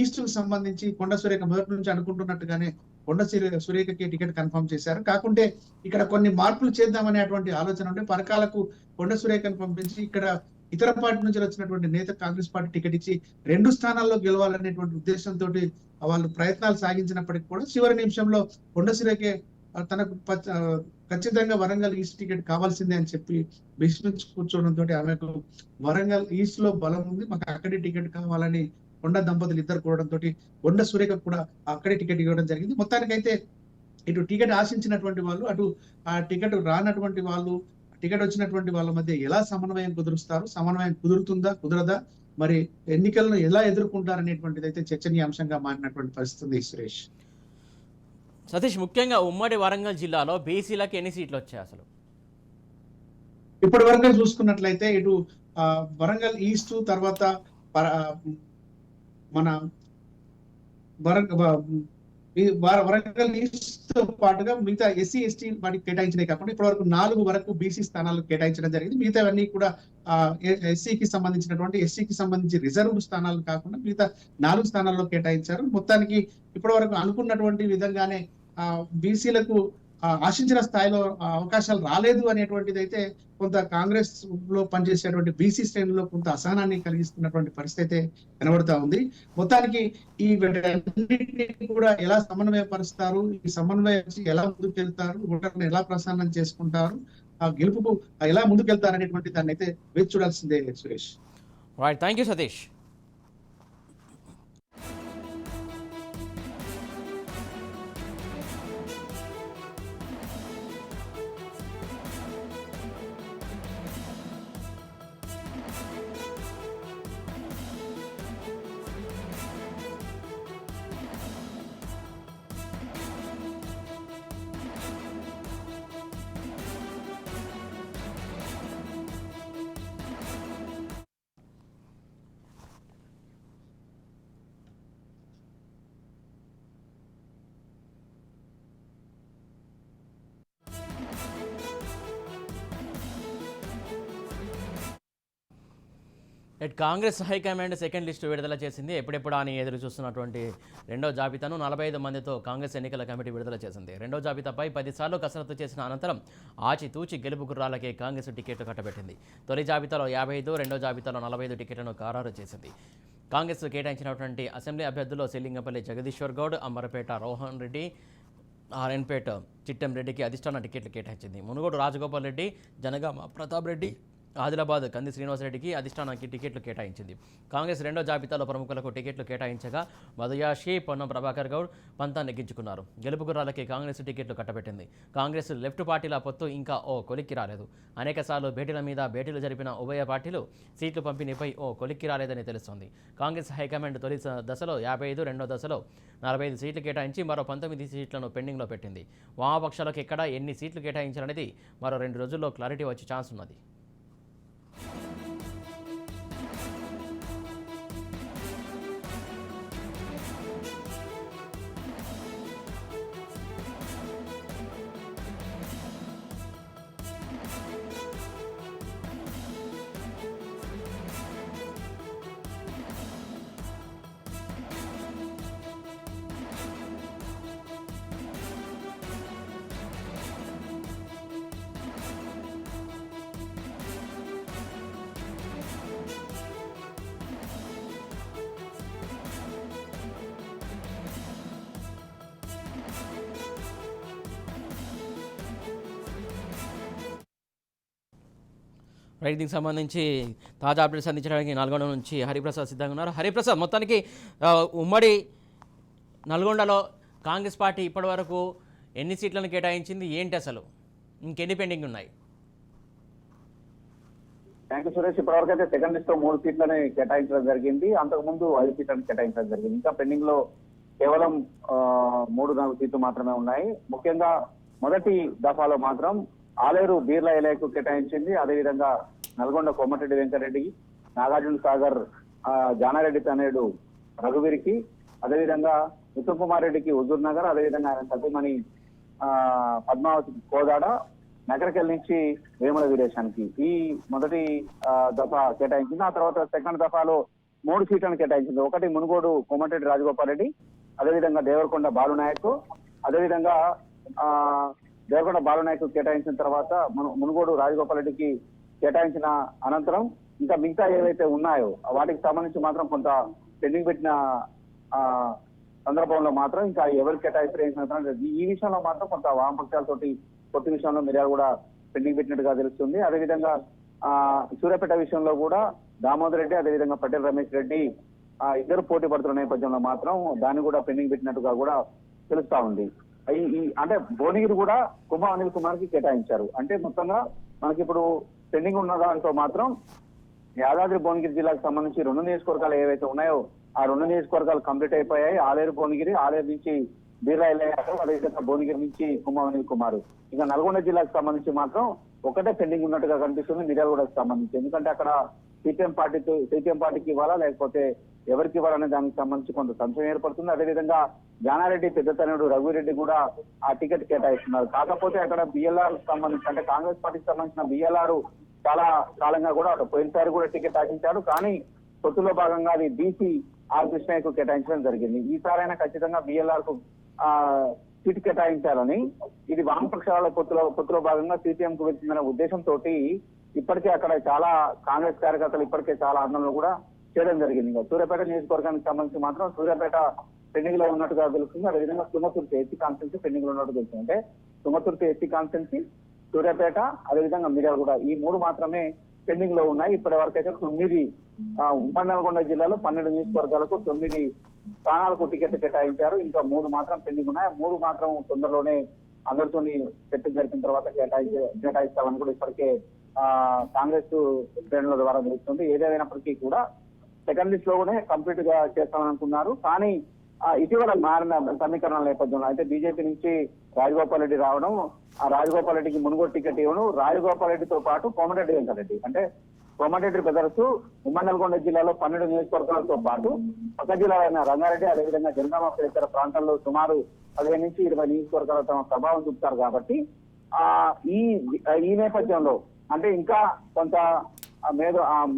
ఈస్ట్ కు సంబంధించి కొండ సురేఖ మొదటి నుంచి అనుకుంటున్నట్టుగానే కొండ సురేఖకి టికెట్ కన్ఫర్మ్ చేశారు. కాకుంటే ఇక్కడ కొన్ని మార్పులు చేద్దామనేటువంటి ఆలోచన ఉంటే పరకాలకు కొండ సురేఖను పంపించి ఇక్కడ ఇతర పార్టీ నుంచి వచ్చినటువంటి నేత కాంగ్రెస్ పార్టీ టికెట్ ఇచ్చి 2 స్థానాల్లో గెలవాలనేటువంటి ఉద్దేశంతో వాళ్ళు ప్రయత్నాలు సాగించినప్పటికీ కూడా చివరి నిమిషంలో కొండ సురేఖే తనకు ఖచ్చితంగా వరంగల్ ఈస్ట్ టికెట్ కావాల్సిందే అని చెప్పి విస్మించి కూర్చోవడంతో ఆమెకు వరంగల్ ఈస్ట్ లో బలం ఉంది, మాకు అక్కడే టికెట్ కావాలని కొండ దంపతులు ఇద్దరు కోవడంతో కొండ సురేఖ కూడా అక్కడే టికెట్ ఇవ్వడం జరిగింది. మొత్తానికైతే ఇటు టికెట్ ఆశించినటువంటి వాళ్ళు, అటు ఆ టికెట్ రానటువంటి వాళ్ళు, టికెట్ వచ్చినటువంటి వాళ్ళ మధ్య ఎలా సమన్వయం కుదురుస్తారు, సమన్వయం కుదురుతుందా కుదరదా, మరి ఎన్నికలను ఎలా ఎదుర్కొంటారు అనేటువంటిది అయితే చర్చనీయాంశంగా మారినటువంటి పరిస్థితి సురేష్. సతీష్, ముఖ్యంగా ఉమ్మడి వరంగల్ జిల్లాలో బీసీలకు ఎన్ని సీట్లు వచ్చాయి అసలు? ఇప్పటి వరకు చూసుకున్నట్లయితే ఇటు వరంగల్ ఈస్ట్ తర్వాత మన వరంగల్ ఈస్ట్ తో పాటుగా మిగతా ఎస్సీ ఎస్టీ వాటికి కేటాయించినవి కాకుండా ఇప్పటి వరకు 4 వరకు బీసీ స్థానాలు కేటాయించడం జరిగింది. మిగతావన్నీ కూడా ఎస్సీకి సంబంధించినటువంటి ఎస్సీకి సంబంధించి రిజర్వ్డ్ స్థానాలు కాకుండా మిగతా 4 స్థానాల్లో కేటాయించారు. మొత్తానికి ఇప్పటి వరకు అనుకున్నటువంటి విధంగానే బీసీలకు ఆశించిన స్థాయిలో అవకాశాలు రాలేదు అనేటువంటిది అయితే కొంత కాంగ్రెస్ లో పనిచేసేటువంటి బీసీ శ్రేణుల్లో కొంత అసహనాన్ని కలిగిస్తున్నటువంటి పరిస్థితి కనబడుతా ఉంది. మొత్తానికి ఈ వీటన్నిటిని కూడా ఎలా సమన్వయపరుస్తారు, ఈ సమన్వయం ఎలా ముందుకెళ్తారు, ఓటర్లను ఎలా ప్రసన్నం చేసుకుంటారు, ఆ గెలుపుకు ఎలా ముందుకెళ్తారు అనేటువంటి దాన్ని అయితే వేచి చూడాల్సిందే Suresh. Right, thank you Satish. Congress high command second list విడుదల చేసింది. ఎప్పుడెప్పుడు అని ఎదురు చూస్తున్నటువంటి రెండో జాబితాను 45 మందితో కాంగ్రెస్ ఎన్నికల కమిటీ విడుదల చేసింది. రెండో జాబితాపై 10 సార్లు కసరత్తు చేసిన అనంతరం ఆచితూచి గెలుపు గుర్రాలకే కాంగ్రెస్ టికెట్లు కట్టబెట్టింది. తొలి జాబితాలో 55, రెండో జాబితాలో 45 టికెట్లను ఖరారు చేసింది. కాంగ్రెస్ కేటాయించినటువంటి అసెంబ్లీ అభ్యర్థుల్లో సెల్లింగపల్లి జగదీశ్వర్ గౌడ్, అంబరపేట రోహన్ రెడ్డి, ఆర్ఎన్పేట చిట్టంరెడ్డికి అధిష్టాన టికెట్లు కేటాయించింది. మునుగోడు రాజగోపాల్ రెడ్డి, జనగామ ప్రతాప్ రెడ్డి, ఆదిలాబాద్ కంది శ్రీనివాసరెడ్డికి అధిష్టానానికి టికెట్లు కేటాయించింది. కాంగ్రెస్ రెండో జాబితాలో ప్రముఖులకు టికెట్లు కేటాయించగా మధుయాషి, పొన్నం ప్రభాకర్ గౌడ్ పంతా నెగ్గించుకున్నారు. గెలుపు గుర్రాలకి కాంగ్రెస్ టికెట్లు కట్టబెట్టింది. కాంగ్రెస్ లెఫ్ట్ పార్టీల పొత్తు ఇంకా ఓ కొలిక్కి రాలేదు. అనేకసార్లు భేటీల మీద భేటీలు జరిపిన ఉభయ పార్టీలు సీట్లు పంపిణీపై ఓ కొలిక్కి రాలేదని తెలుస్తోంది. కాంగ్రెస్ హైకమాండ్ తొలి దశలో 55, రెండో దశలో 45 సీట్లు కేటాయించి మరో 19 సీట్లను పెండింగ్లో పెట్టింది. వామపక్షాలకు ఎక్కడ ఎన్ని సీట్లు కేటాయించాలనేది మరో 2 రోజుల్లో క్లారిటీ వచ్చే ఛాన్స్ ఉన్నది. రైట్, దీనికి సంబంధించి తాజా అప్డేట్స్ అందించడానికి నల్గొండ నుంచి హరిప్రసాద్ సిద్ధంగా ఉన్నారు. హరిప్రసాద్, మొత్తానికి ఉమ్మడి నల్గొండలో కాంగ్రెస్ పార్టీ ఇప్పటి వరకు ఎన్ని సీట్లను కేటాయించింది, ఏంటి అసలు ఇంకెన్ని పెండింగ్ ఉన్నాయి? Thank you Suresh. ఇప్పటివరకు అయితే సెకండ్ లిస్ట్ లో 3 సీట్లని కేటాయించడం జరిగింది. అంతకుముందు 5 సీట్లను కేటాయించడం జరిగింది. ఇంకా పెండింగ్ లో కేవలం 3-4 సీట్లు మాత్రమే ఉన్నాయి. ముఖ్యంగా మొదటి దఫాలో మాత్రం ఆలేరు బీర్లా ఎలయకు కేటాయించింది. అదేవిధంగా నల్గొండ కోమటిరెడ్డి వెంకటరెడ్డి, నాగార్జున సాగర్ జానారెడ్డి తనేడు రఘువీరికి, అదేవిధంగా ఉత్తమ్ కుమార్ రెడ్డికి హుజూర్ నగర్, అదేవిధంగా ఆయన సతీమణి పద్మావతి కోదాడ, నగరకెల్ నుంచి వేముల వీరేశానికి ఈ మొదటి దఫా కేటాయించింది. ఆ తర్వాత సెకండ్ దఫాలో 3 సీట్లను కేటాయించింది. ఒకటి మునుగోడు కోమటిరెడ్డి రాజగోపాల్ రెడ్డి, అదేవిధంగా దేవరకొండ బాలునాయక్, అదేవిధంగా దేవరకొండ బాలునాయక్ కేటాయించిన తర్వాత మునుగోడు రాజగోపాల్ రెడ్డికి కేటాయించిన అనంతరం ఇంకా మిగతా ఏవైతే ఉన్నాయో వాటికి సంబంధించి మాత్రం కొంత పెండింగ్ పెట్టిన సందర్భంలో మాత్రం ఇంకా ఎవరికి కేటాయిస్తారు ఈ విషయంలో మాత్రం కొంత వామపక్షాలతోటి పొత్తు విషయంలో మిర్యాలు కూడా పెండింగ్ పెట్టినట్టుగా తెలుస్తుంది. అదేవిధంగా సూర్యాపేట విషయంలో కూడా దామోదర్ రెడ్డి, అదేవిధంగా పటేల్ రమేష్ రెడ్డి ఇద్దరు పోటీ పడుతున్న నేపథ్యంలో మాత్రం దాన్ని కూడా పెండింగ్ పెట్టినట్టుగా కూడా తెలుస్తా ఉంది. అంటే భువనగిరి కూడా కుమా అనిల్ కుమార్ కి కేటాయించారు. అంటే మొత్తంగా మనకి ఇప్పుడు పెండింగ్ ఉన్న దాంతో మాత్రం యాదాద్రి భువనగిరి జిల్లాకు సంబంధించి 2 నియోజకవర్గాలు ఏవైతే ఉన్నాయో ఆ 2 నియోజకవర్గాలు కంప్లీట్ అయిపోయాయి. ఆలేరు భువనగిరి, ఆలేరు నుంచి బీర్లా ఎల్లయ్య, అదేవిధంగా భువనగిరి నుంచి కుమా అనిల్ కుమార్. ఇంకా నల్గొండ జిల్లాకు సంబంధించి మాత్రం ఒకటే పెండింగ్ ఉన్నట్టుగా కనిపిస్తుంది మిర్యాలగూడకు సంబంధించి. ఎందుకంటే అక్కడ సిపిఎం పార్టీకి ఇవ్వాలా లేకపోతే ఎవరికి ఇవ్వాలనే దానికి సంబంధించి కొంత సంశయం ఏర్పడుతుంది. అదేవిధంగా జానారెడ్డి పెద్ద తనయుడు రఘురెడ్డి కూడా ఆ టికెట్ కేటాయిస్తున్నారు. కాకపోతే అక్కడ బిఎల్ఆర్ సంబంధించి అంటే కాంగ్రెస్ పార్టీకి సంబంధించిన బిఎల్ఆర్ చాలా కాలంగా కూడా పోయినసారి కూడా టికెట్ ఆశించారు. కానీ పొత్తులో భాగంగా అది బీసీ ఆర్ కృష్ణయ్యకు కేటాయించడం జరిగింది. ఈసారైనా ఖచ్చితంగా బిఎల్ఆర్ కు సీటు కేటాయించాలని ఇది వామపక్షాల పొత్తులో భాగంగా సిపిఎం కు వెళ్తుందనే ఉద్దేశంతో ఇప్పటికే అక్కడ చాలా కాంగ్రెస్ కార్యకర్తలు ఇప్పటికే చాలా ఆందోళనలు కూడా చేయడం జరిగింది. ఇంకా సూర్యాపేట నియోజకవర్గానికి సంబంధించి మాత్రం సూర్యాపేట పెండింగ్ లో ఉన్నట్టుగా తెలుస్తుంది. అదేవిధంగా తుంగతుర్తి ఎస్సీ కాన్స్టిట్యున్సీ పెండింగ్ లో ఉన్నట్టు తెలుస్తుంది. అంటే తుంగతుర్తి ఎస్సీ కాన్స్టిట్యున్సీ, సూర్యాపేట, అదేవిధంగా మిర్యాలగూడ ఈ 3 మాత్రమే పెండింగ్ లో ఉన్నాయి. ఇప్పటి వరకు అయితే 9 ఉమ్మడి నల్గొండ జిల్లాలో 12 నియోజకవర్గాలకు 9 స్థానాలకు టికెట్ కేటాయించారు. ఇంకా 3 మాత్రం పెండింగ్ ఉన్నాయి. 3 మాత్రం తొందరలోనే అందరితో చర్చ జరిపిన తర్వాత కేటాయిస్తామని కూడా ఇప్పటికే కాంగ్రెస్ శ్రేణుల ద్వారా తెలుస్తుంది. ఏదేమైనప్పటికీ కూడా సెకండ్ లిస్ట్ లోనే కంప్లీట్ గా చేస్తామనుకున్నారు. కానీ ఇటీవల మారిన సమీకరణల నేపథ్యంలో అయితే బీజేపీ నుంచి రాజగోపాల్ రెడ్డి రావడం, ఆ రాజగోపాల్ రెడ్డికి మునుగోడు టికెట్ ఇవ్వడం, రాజగోపాల్ రెడ్డితో పాటు కోమటిరెడ్డి వెంకటరెడ్డి అంటే కోమటిరెడ్డి బ్రదర్స్ ఉమ్మడి నల్గొండ జిల్లాలో 12 నియోజకవర్గాలతో పాటు పక్క జిల్లాలైన రంగారెడ్డి అదేవిధంగా జనగామ తదితర ప్రాంతాల్లో సుమారు 15 నుంచి 20 నియోజకవర్గాల తమ ప్రభావం చూపుతారు. కాబట్టి ఈ నేపథ్యంలో అంటే ఇంకా కొంత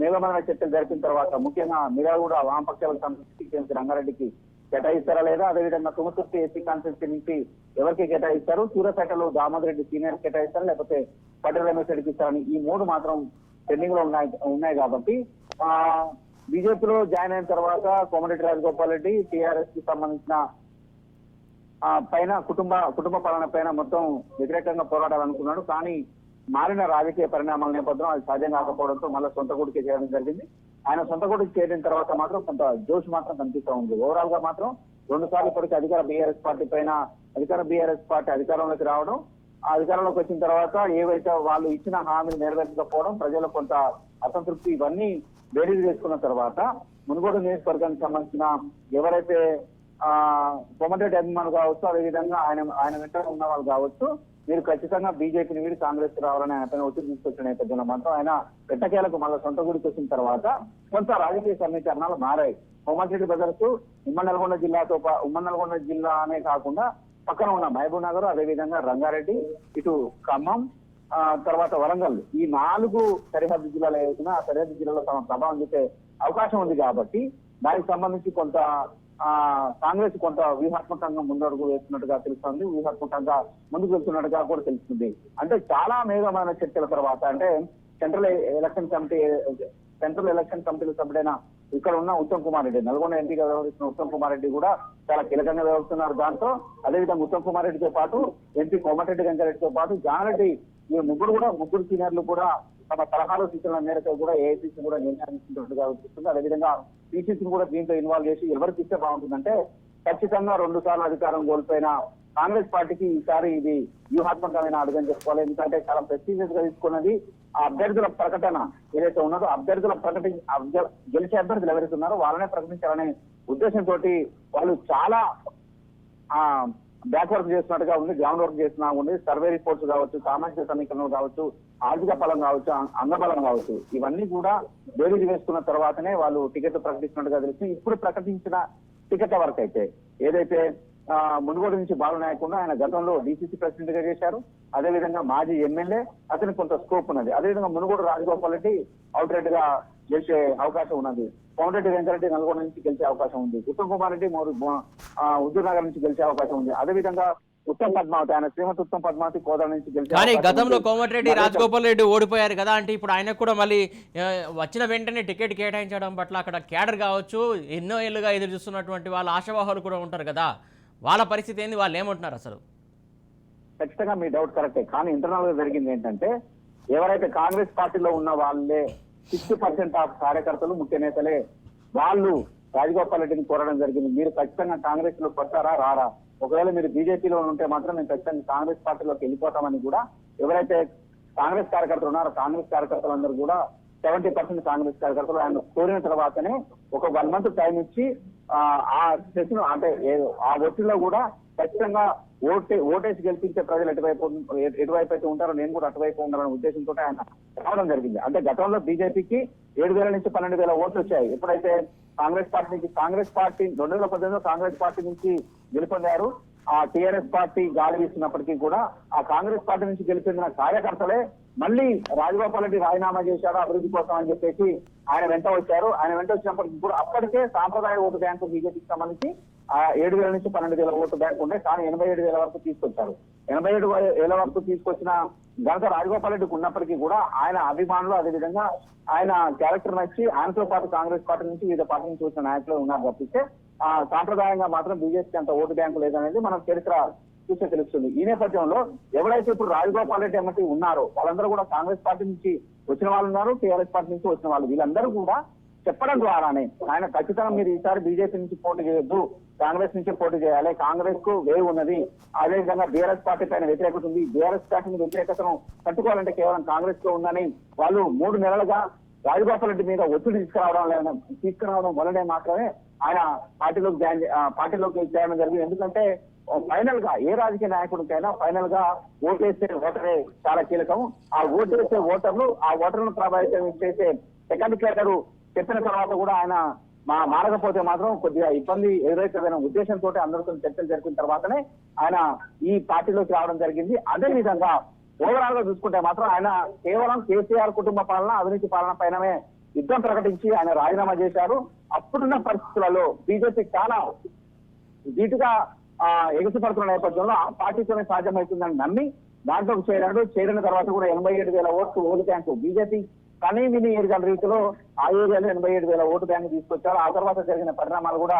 మేఘమైన చర్చలు జరిపిన తర్వాత ముఖ్యంగా మిర్యాలగూడ వామపక్షాలకు సంబంధించి రంగారెడ్డికి కేటాయిస్తారా లేదా, అదేవిధంగా తుంగతుర్తి ఎస్సీ కాన్స్టిట్యున్సీ నుంచి ఎవరికి కేటాయిస్తారు, సూర్యాపేటలో దామోదర్ రెడ్డి సీనియర్ కేటాయిస్తారా లేకపోతే పటేల్ రమేష్ రెడ్డికి ఇస్తారని ఈ 3 మాత్రం పెండింగ్ లో ఉన్నాయి. కాబట్టి బీజేపీలో జాయిన్ అయిన తర్వాత కోమటిరెడ్డి రాజగోపాల్ రెడ్డి టీఆర్ఎస్ కి సంబంధించిన పైన కుటుంబ పాలన పైన మొత్తం వ్యతిరేకంగా పోరాడాలనుకున్నాడు. కానీ మారిన రాజకీయ పరిణామాల నేపథ్యంలో అది సాధ్యం కాకపోవడంతో మళ్ళీ సొంత గుడికి చేయడం జరిగింది. ఆయన సొంత గుడికి చేరిన తర్వాత మాత్రం కొంత జోష్ మాత్రం కనిపిస్తూ ఉంది. ఓవరాల్ గా మాత్రం 2 సార్లు ఇప్పటికీ అధికార బీఆర్ఎస్ పార్టీ అధికారంలోకి రావడం, ఆ అధికారంలోకి వచ్చిన తర్వాత ఏవైతే వాళ్ళు ఇచ్చిన హామీలు నెరవేర్చకపోవడం, ప్రజలు కొంత అసంతృప్తి ఇవన్నీ బేరీజ్ చేసుకున్న తర్వాత మునుగోడు నియోజకవర్గానికి సంబంధించిన ఎవరైతే కోమటిరెడ్డి అభిమానులు కావచ్చు, అదేవిధంగా ఆయన వెంట ఉన్న వాళ్ళు కావచ్చు, మీరు ఖచ్చితంగా బీజేపీని వీడి కాంగ్రెస్ రావాలని ఆయన పైన ఒత్తిడి తీసుకొచ్చిన నేపథ్యంలో మాత్రం ఆయన పెట్టకేలకు మళ్ళీ సొంత గుడికి వచ్చిన తర్వాత కొంత రాజకీయ సమీకరణాలు మారాయి. కోమటిరెడ్డి బ్రదర్స్ ఉమ్మడి నల్గొండ జిల్లానే కాకుండా పక్కన ఉన్న మహబూబ్ నగర్, అదేవిధంగా రంగారెడ్డి, ఇటు ఖమ్మం, తర్వాత వరంగల్ ఈ 4 సరిహద్దు జిల్లాలు ఏవైతున్నా ఆ సరిహద్దు జిల్లాలో తమ ప్రభావం చూపే అవకాశం ఉంది. కాబట్టి దానికి సంబంధించి కొంత కాంగ్రెస్ కొంత వ్యూహాత్మకంగా ముందడుగు వేస్తున్నట్టుగా తెలుస్తుంది, వ్యూహాత్మకంగా ముందుకు వెళ్తున్నట్టుగా కూడా తెలుస్తుంది. అంటే చాలా మేఘమైన చర్చల తర్వాత అంటే సెంట్రల్ ఎలక్షన్ కమిటీలో సభ్యుడైన ఇక్కడ ఉన్న ఉత్తమ్ కుమార్ రెడ్డి, నల్గొండ ఎంపీగా వ్యవహరిస్తున్న ఉత్తమ్ కుమార్ రెడ్డి కూడా చాలా కీలకంగా వ్యవహరిస్తున్నారు. దాంతో అదేవిధంగా ఉత్తమ్ కుమార్ రెడ్డితో పాటు ఎంపీ కోమటిరెడ్డి వెంకరెడ్డితో పాటు జానారెడ్డి ఈ ముగ్గురు సీనియర్లు కూడా తమ సలహాలు సూచనల మేరకు కూడా ఏఐసీసీ కూడా నిర్ణయించినట్టుగా అనిపిస్తుంది. అదేవిధంగా పీసీసీని కూడా దీంట్లో ఇన్వాల్వ్ చేసి ఎవరికి ఇస్తే బాగుంటుందంటే ఖచ్చితంగా 2 సార్లు అధికారం కోల్పోయిన కాంగ్రెస్ పార్టీకి ఈసారి ఇది వ్యూహాత్మకమైన అడుగని చెప్పుకోవాలి. ఎందుకంటే చాలా ప్రెస్టీజియస్ గా తీసుకున్నది ఆ అభ్యర్థుల ప్రకటన ఏదైతే ఉన్నదో గెలిచే అభ్యర్థులు ఎవరైతే ఉన్నారో వాళ్ళనే ప్రకటించాలనే ఉద్దేశంతో వాళ్ళు చాలా బ్యాక్ వర్క్ చేస్తున్నట్టుగా ఉంది, గ్రౌండ్ వర్క్ చేస్తున్నా ఉంది. సర్వే రిపోర్ట్స్ కావచ్చు, సామాజిక సమీకరణలు కావచ్చు, ఆర్థిక బలం కావచ్చు, అంగబలం కావచ్చు, ఇవన్నీ కూడా బేరీజ్ వేసుకున్న తర్వాతనే వాళ్ళు టికెట్ ప్రకటిస్తున్నట్టుగా తెలిసి ఇప్పుడు ప్రకటించిన టికెట్ల వరకు అయితే ఏదైతే మునుగోడు నుంచి బాలనాయకుండా ఆయన గతంలో డీసీసీ ప్రెసిడెంట్ గా చేశారు, అదేవిధంగా మాజీ ఎమ్మెల్యే, అతనికి కొంత స్కోప్ ఉన్నది. అదేవిధంగా మునుగోడు రాజగోపాల్ రెడ్డి అవుట్ రైట్ గా గెలిచే అవకాశం ఉన్నది, కోమటిరెడ్డి వెంకరెడ్డి నల్గొండ నుంచి గెలిచే అవకాశం ఉంది, ఉత్తమ్ కుమార్ రెడ్డి హుజూర్ నగర్ నుంచి గెలిచే అవకాశం ఉంది, అదేవిధంగా ఉత్తమ్ పద్మావతి ఆయన శ్రీమతి ఉత్తమ్ పద్మావతి కోదాడ నుంచి గెలిచే. కానీ గతంలో కోమటిరెడ్డి రాజగోపాల్ రెడ్డి ఓడిపోయారు కదా, అంటే ఇప్పుడు ఆయనకు కూడా మళ్ళీ వచ్చిన వెంటనే టికెట్ కేటాయించడం పట్ల అక్కడ క్యాడర్ కావచ్చు, ఎన్నో ఏళ్ళుగా ఎదురు చూస్తున్నటువంటి వాళ్ళ ఆశావాహులు కూడా ఉంటారు కదా, వాళ్ళ పరిస్థితి ఏంది, వాళ్ళు ఏమంటున్నారు అసలు? ఖచ్చితంగా మీ డౌట్ కరెక్టే. కానీ ఇంటర్నల్ గా జరిగింది ఏంటంటే ఎవరైతే కాంగ్రెస్ పార్టీలో ఉన్న వాళ్ళే 60% ఆఫ్ కార్యకర్తలు ముఖ్య నేతలే వాళ్ళు రాజగోపాల్ రెడ్డిని కోరడం జరిగింది. మీరు ఖచ్చితంగా కాంగ్రెస్ లో కొట్టారా రారా, ఒకవేళ మీరు బీజేపీలో ఉంటే మాత్రం మేము ఖచ్చితంగా కాంగ్రెస్ పార్టీలోకి వెళ్ళిపోతామని కూడా ఎవరైతే కాంగ్రెస్ కార్యకర్తలు ఉన్నారో కాంగ్రెస్ కార్యకర్తలందరూ కూడా 70% కాంగ్రెస్ కార్యకర్తలు ఆయన కోరిన తర్వాతనే ఒక 1 month టైం ఇచ్చి ఆ సెషన్ అంటే ఆ ఒత్తిడిలో కూడా ఖచ్చితంగా ఓటేసి గెలిపించే ప్రజలు ఎటువైపు అయితే ఉంటారో నేను కూడా అటువైపు ఉండాలనే ఉద్దేశంతో ఆయన రావడం జరిగింది. అంటే గతంలో బీజేపీకి 7,000 నుంచి 12,000 ఓట్లు వచ్చాయి. ఎప్పుడైతే కాంగ్రెస్ పార్టీ 2018లో కాంగ్రెస్ పార్టీ నుంచి గెలుపొందారు. ఆ టీఆర్ఎస్ పార్టీ గాలి వీస్తున్నప్పటికీ కూడా ఆ కాంగ్రెస్ పార్టీ నుంచి గెలిపొందిన కార్యకర్తలే మళ్ళీ రాజగోపాల్ రెడ్డి రాజీనామా చేశాడు అభివృద్ధి కోసం అని చెప్పేసి ఆయన వెంట వచ్చారు. ఆయన వెంట వచ్చినప్పటికీ కూడా అప్పటికే సాంప్రదాయ ఓటు బ్యాంకు బీజేపీకి సంబంధించి 7,000 నుంచి 12,000 ఓటు బ్యాంక్ ఉండే, కానీ 87,000 వరకు తీసుకొచ్చారు. 87,000 వరకు తీసుకొచ్చిన ఘనత రాజగోపాల్ రెడ్డికి ఉన్నప్పటికీ కూడా ఆయన అభిమానులు, అదేవిధంగా ఆయన క్యారెక్టర్ నచ్చి ఆయనతో పాటు కాంగ్రెస్ పార్టీ నుంచి వివిధ పార్టీ నుంచి వచ్చిన నాయకులు ఉన్నారు తప్పిస్తే సాంప్రదాయంగా మాత్రం బీజేపీకి అంత ఓటు బ్యాంకు లేదనేది మనం చరిత్ర చూస్తే తెలుస్తుంది. ఈ నేపథ్యంలో ఎవరైతే ఇప్పుడు రాజగోపాల్ రెడ్డి ఎమ్మటి ఉన్నారో వాళ్ళందరూ కూడా కాంగ్రెస్ పార్టీ నుంచి వచ్చిన వాళ్ళు ఉన్నారు, టీఆర్ఎస్ పార్టీ నుంచి వచ్చిన వాళ్ళు, వీళ్ళందరూ కూడా చెప్పడం ద్వారానే ఆయన ఖచ్చితంగా మీరు ఈసారి బీజేపీ నుంచి పోటీ చేయొద్దు, కాంగ్రెస్ నుంచి పోటీ చేయాలి, కాంగ్రెస్ కు వేవ్ ఉన్నది, అదేవిధంగా బీఆర్ఎస్ పార్టీ పైన వ్యతిరేకత ఉంది, బీఆర్ఎస్ పార్టీ మీద వ్యతిరేకతను తట్టుకోవాలంటే కేవలం కాంగ్రెస్ లో ఉందని వాళ్ళు 3 నెలలుగా రాజగోపాల్ రెడ్డి మీద ఒత్తిడి తీసుకురావడం వల్లనే మాత్రమే ఆయన పార్టీలోకి చేయడం జరిగింది. ఎందుకంటే ఫైనల్ గా ఏ రాజకీయ నాయకుడికైనా ఫైనల్ గా ఓటేసే ఓటరే చాలా కీలకం. ఆ ఓటేసే ఓటర్లు ఆ ఓటర్లను ప్రభావితం చేసే సెకండ్ క్యాటర్ చెప్పిన తర్వాత కూడా ఆయన మారకపోతే మాత్రం కొద్దిగా ఇబ్బంది ఎదురైతుందనే ఉద్దేశంతో అందరితో చర్చలు జరిపిన తర్వాతనే ఆయన ఈ పార్టీలోకి రావడం జరిగింది. అదే విధంగా ఓవరాల్ గా చూసుకుంటే మాత్రం ఆయన కేవలం కేసీఆర్ కుటుంబ పాలన, అవినీతి పాలన పైనమే యుద్ధం ప్రకటించి ఆయన రాజీనామా చేశారు. అప్పుడున్న పరిస్థితులలో బీజేపీ చాలా ధీటుగా ఎగసిపడుతున్న నేపథ్యంలో ఆ పార్టీతోనే సాధ్యమవుతుందని నమ్మి దాంట్లోకి చేరిన తర్వాత కూడా 87,000 ఓటు బ్యాంకు బీజేపీ కానీ విని ఎరగల రీతిలో ఆ ఏరియాలో 87,000 ఓటు బ్యాంకు తీసుకొచ్చారు. ఆ తర్వాత జరిగిన పరిణామాలు కూడా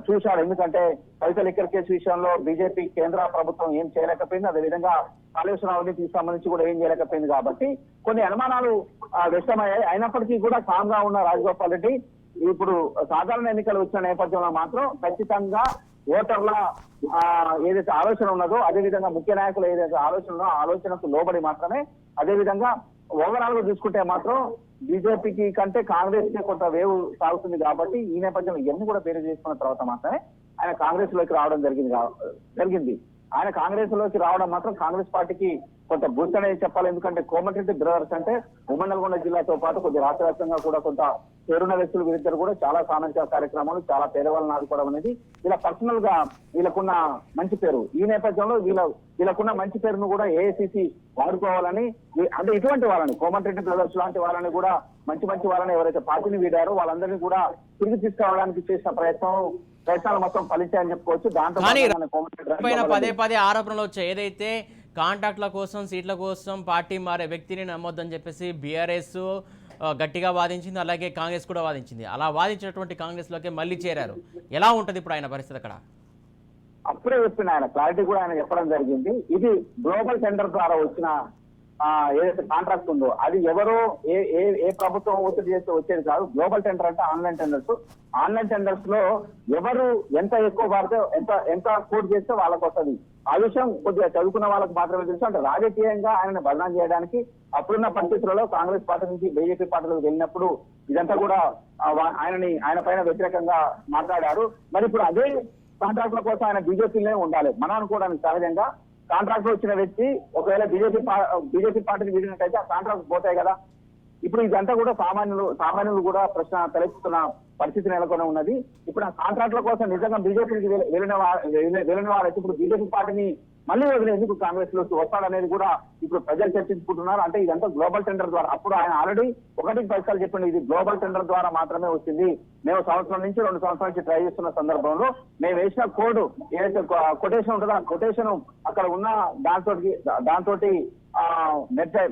చూశారు. ఎందుకంటే కవిత లిక్కర్ కేసు విషయంలో బీజేపీ కేంద్ర ప్రభుత్వం ఏం చేయలేకపోయింది, అదేవిధంగా కాళేశ్వరం అవినీతికి సంబంధించి కూడా ఏం చేయలేకపోయింది. కాబట్టి కొన్ని అనుమానాలు వ్యక్తమయ్యాయి. అయినప్పటికీ కూడా కామ్ గా ఉన్న రాజగోపాల్ రెడ్డి ఇప్పుడు సాధారణ ఎన్నికలు వచ్చిన నేపథ్యంలో మాత్రం ఖచ్చితంగా ఓటర్ల ఏదైతే ఆలోచన ఉన్నదో, అదేవిధంగా ముఖ్య నాయకులు ఏదైతే ఆలోచన ఉన్నదో ఆలోచనకు లోబడి మాత్రమే, అదేవిధంగా ఓవరాల్ గా చూసుకుంటే మాత్రం బీజేపీకి కంటే కాంగ్రెస్ కి కొంత వేవ్ సాగుతుంది. కాబట్టి ఈ నేపథ్యంలో ఇవన్నీ కూడా పేరు చేసుకున్న తర్వాత మాత్రమే ఆయన కాంగ్రెస్ లోకి రావడం జరిగింది. ఆయన కాంగ్రెస్ లోకి రావడం మాత్రం కాంగ్రెస్ పార్టీకి కొంత బూస్ట్ అనేది చెప్పాలి. ఎందుకంటే కోమటిరెడ్డి బ్రదర్స్ అంటే ఉమ్మడి నల్గొండ జిల్లాతో పాటు కొద్ది రాష్ట్ర వ్యాప్తంగా కూడా కొంత పేరున్న వ్యక్తులు వీరిద్దరు కూడా చాలా సామాజిక కార్యక్రమాలు, చాలా పేదవాళ్ళని ఆదుకోవడం అనేది ఇలా పర్సనల్ గా వీళ్ళకున్న మంచి పేరు. ఈ నేపథ్యంలో వీళ్ళకున్న మంచి పేరును కూడా ఏఐసిసి వాడుకోవాలని, అంటే ఇటువంటి వాళ్ళని కోమటిరెడ్డి బ్రదర్స్ లాంటి వాళ్ళని కూడా మంచి వాళ్ళని ఎవరైతే పార్టీని వీడారో వాళ్ళందరినీ కూడా తిరిగి తీసుకురావడానికి చేసిన ప్రయత్నాలు మొత్తం ఫలించాయని చెప్పుకోవచ్చు. దాంట్లో పదే ఆరోపణలు వచ్చాయి. ఏదైతే కాంట్రాక్ట్ల కోసం, సీట్ల కోసం పార్టీ మారే వ్యక్తిని నమ్మొద్దని చెప్పేసి బీఆర్ఎస్ గట్టిగా వాదించింది, అలాగే కాంగ్రెస్ కూడా వాదించింది. అలా వాదించినటువంటి కాంగ్రెస్ లోకి మళ్ళీ చేరారు. ఎలా ఉంటది ఇప్పుడు ఆయన పరిస్థితి అక్కడ? అప్పుడే చెప్పిన ఆయన క్లారిటీ కూడా ఆయన చెప్పడం జరిగింది. ఇది గ్లోబల్ టెండర్ ద్వారా వచ్చిన ఏదైతే కాంట్రాక్ట్ ఉందో అది ఎవరో ఏ ప్రభుత్వం ఒత్తిడి చేస్తే వచ్చేది కాదు. గ్లోబల్ టెండర్ అంటే ఆన్లైన్ టెండర్స్ లో ఎవరు ఎంత ఎక్కువ పడితే ఎంత కోట్ చేస్తే వాళ్ళకి వస్తుంది. ఆ విషయం కొద్దిగా చదువుకున్న వాళ్ళకి మాత్రమే తెలుసు. అంటే రాజకీయంగా ఆయన బదనాం చేయడానికి అప్పుడున్న పరిస్థితులలో కాంగ్రెస్ పార్టీ నుంచి బీజేపీ పార్టీలోకి వెళ్ళినప్పుడు ఇదంతా కూడా ఆయన పైన వ్యతిరేకంగా మాట్లాడారు. మరి ఇప్పుడు అదే కాంట్రాక్ట్ల కోసం ఆయన బీజేపీలోనే ఉండాలి. మనం అనుకోవడానికి సహజంగా కాంట్రాక్ట్ వచ్చిన వ్యక్తి ఒకవేళ బీజేపీ పార్టీని వీడినట్టయితే ఆ కాంట్రాక్ట్ పోతాయి కదా. ఇప్పుడు ఇదంతా కూడా సామాన్యులు కూడా ప్రశ్న తలెత్తుతున్న పరిస్థితి నెలకొని ఉన్నది. ఇప్పుడు ఆ కాంట్రాక్ట్ల కోసం నిజంగా బీజేపీకి వెళ్ళిన వారైతే ఇప్పుడు బీజేపీ పార్టీని మళ్ళీ వదిలేందుకు కాంగ్రెస్ లోకి వస్తాడనేది కూడా ఇప్పుడు ప్రజలు చర్చించుకుంటున్నారు. అంటే ఇదంతా గ్లోబల్ టెండర్ ద్వారా. అప్పుడు ఆయన ఆల్రెడీ 1 చెప్పింది, ఇది గ్లోబల్ టెండర్ ద్వారా మాత్రమే వచ్చింది. మేము 2 సంవత్సరాల నుంచి ట్రై చేస్తున్న సందర్భంలో మేము వేసిన కోడ్ ఏదైతే కొటేషన్ ఉంటుందో ఆ కొటేషన్ అక్కడ ఉన్న దాంతో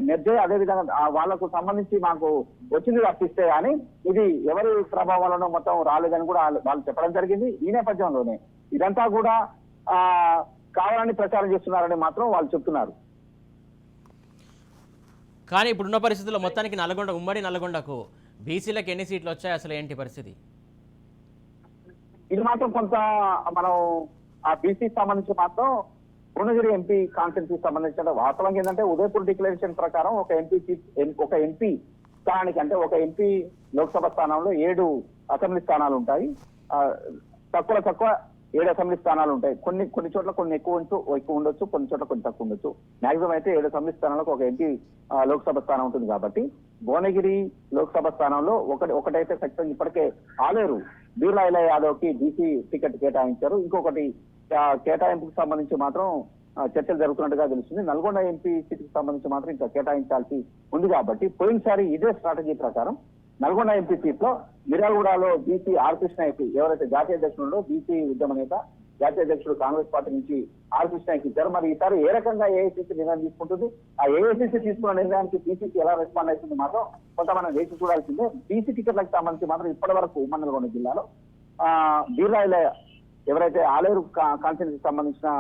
మెర్జే అదే విధంగా వాళ్లకు సంబంధించి మాకు వచ్చింది తప్పిస్తే కానీ ఇది ఎవరి ప్రభావాలను మొత్తం రాలేదని కూడా వాళ్ళు చెప్పడం జరిగింది. ఈ నేపథ్యంలోనే ఇదంతా కూడా కావాలని ప్రచారం చేస్తున్నారని మాత్రం వాళ్ళు చెప్తున్నారు. కానీ ఇప్పుడున్న పరిస్థితుల్లో మొత్తానికి ఉమ్మడి నల్గొండకు బీసీలకు ఎన్ని సీట్లు వచ్చాయి, అసలు ఏంటి పరిస్థితి? ఇది మాత్రం కొంత మనం ఆ బీసీ సంబంధించి మాత్రం భువనగిరి ఎంపీ కాన్స్టిట్యూన్సీకి సంబంధించిన వాస్తవంగా ఏంటంటే ఉదయపూర్ డిక్లరేషన్ ప్రకారం ఒక ఎంపీ స్థానానికి అంటే ఒక ఎంపీ లోక్సభ స్థానంలో 7 అసెంబ్లీ స్థానాలు ఉంటాయి. తక్కువ 7 అసెంబ్లీ స్థానాలు ఉంటాయి. కొన్ని చోట్ల కొన్ని ఎక్కువ ఉండొచ్చు, కొన్ని చోట్ల కొన్ని తక్కువ ఉండొచ్చు. మాక్సిమం అయితే 7 అసెంబ్లీ స్థానాలకు ఒక ఎంపీ లోక్సభ స్థానం ఉంటుంది కాబట్టి భువనగిరి లోక్సభ స్థానంలో ఒకటైతే ఖచ్చితంగా ఇప్పటికే ఆలేరు బీర్లా ఇలయ్య యాదవ్ కి బీసీ టికెట్ కేటాయించారు. ఇంకొకటి కేటాయింపుకు సంబంధించి మాత్రం చర్చలు జరుగుతున్నట్టుగా తెలుస్తుంది. నల్గొండ ఎంపీ సీటుకు సంబంధించి మాత్రం ఇంకా కేటాయించాల్సి ఉంది కాబట్టి పోయినసారి ఇదే స్ట్రాటజీ ప్రకారం నల్గొండ ఎంపీ సీట్ లో మిర్యాలగూడలో బీసీ ఆర్ కృష్ణ ఎంపీ ఎవరైతే జాతీయ అధ్యక్షుడు బీసీ ఉద్యమ నేత జాతీయ అధ్యక్షుడు కాంగ్రెస్ పార్టీ నుంచి ఆర్ కృష్ణకి ఇచ్చారు. మరి ఈసారి ఏ రకంగా ఏఐసీసీ నిర్ణయం తీసుకుంటుంది, ఆ ఏఐసీసీ తీసుకున్న నిర్ణయానికి బీసీసీ ఎలా రెస్పాండ్ అవుతుంది మాత్రం కొంతమంది వేసి చూడాల్సిందే. బీసీ టికెట్లకు సంబంధించి మాత్రం ఇప్పటి వరకు ఉమ్మడి నల్గొండ జిల్లాలో బీర్లా ఇలయ్య ఎవరైతే ఆలేరు కాన్స్టిట్యూన్సీకి సంబంధించిన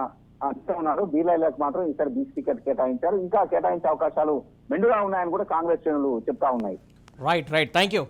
ఉన్నారో బీర్లా ఇలయ్యకు మాత్రం ఈసారి బీసీ టికెట్ కేటాయించారు. ఇంకా కేటాయించే అవకాశాలు మెండుగా ఉన్నాయని కూడా కాంగ్రెస్ శ్రేణులు చెప్తా ఉన్నాయి. Right thank you.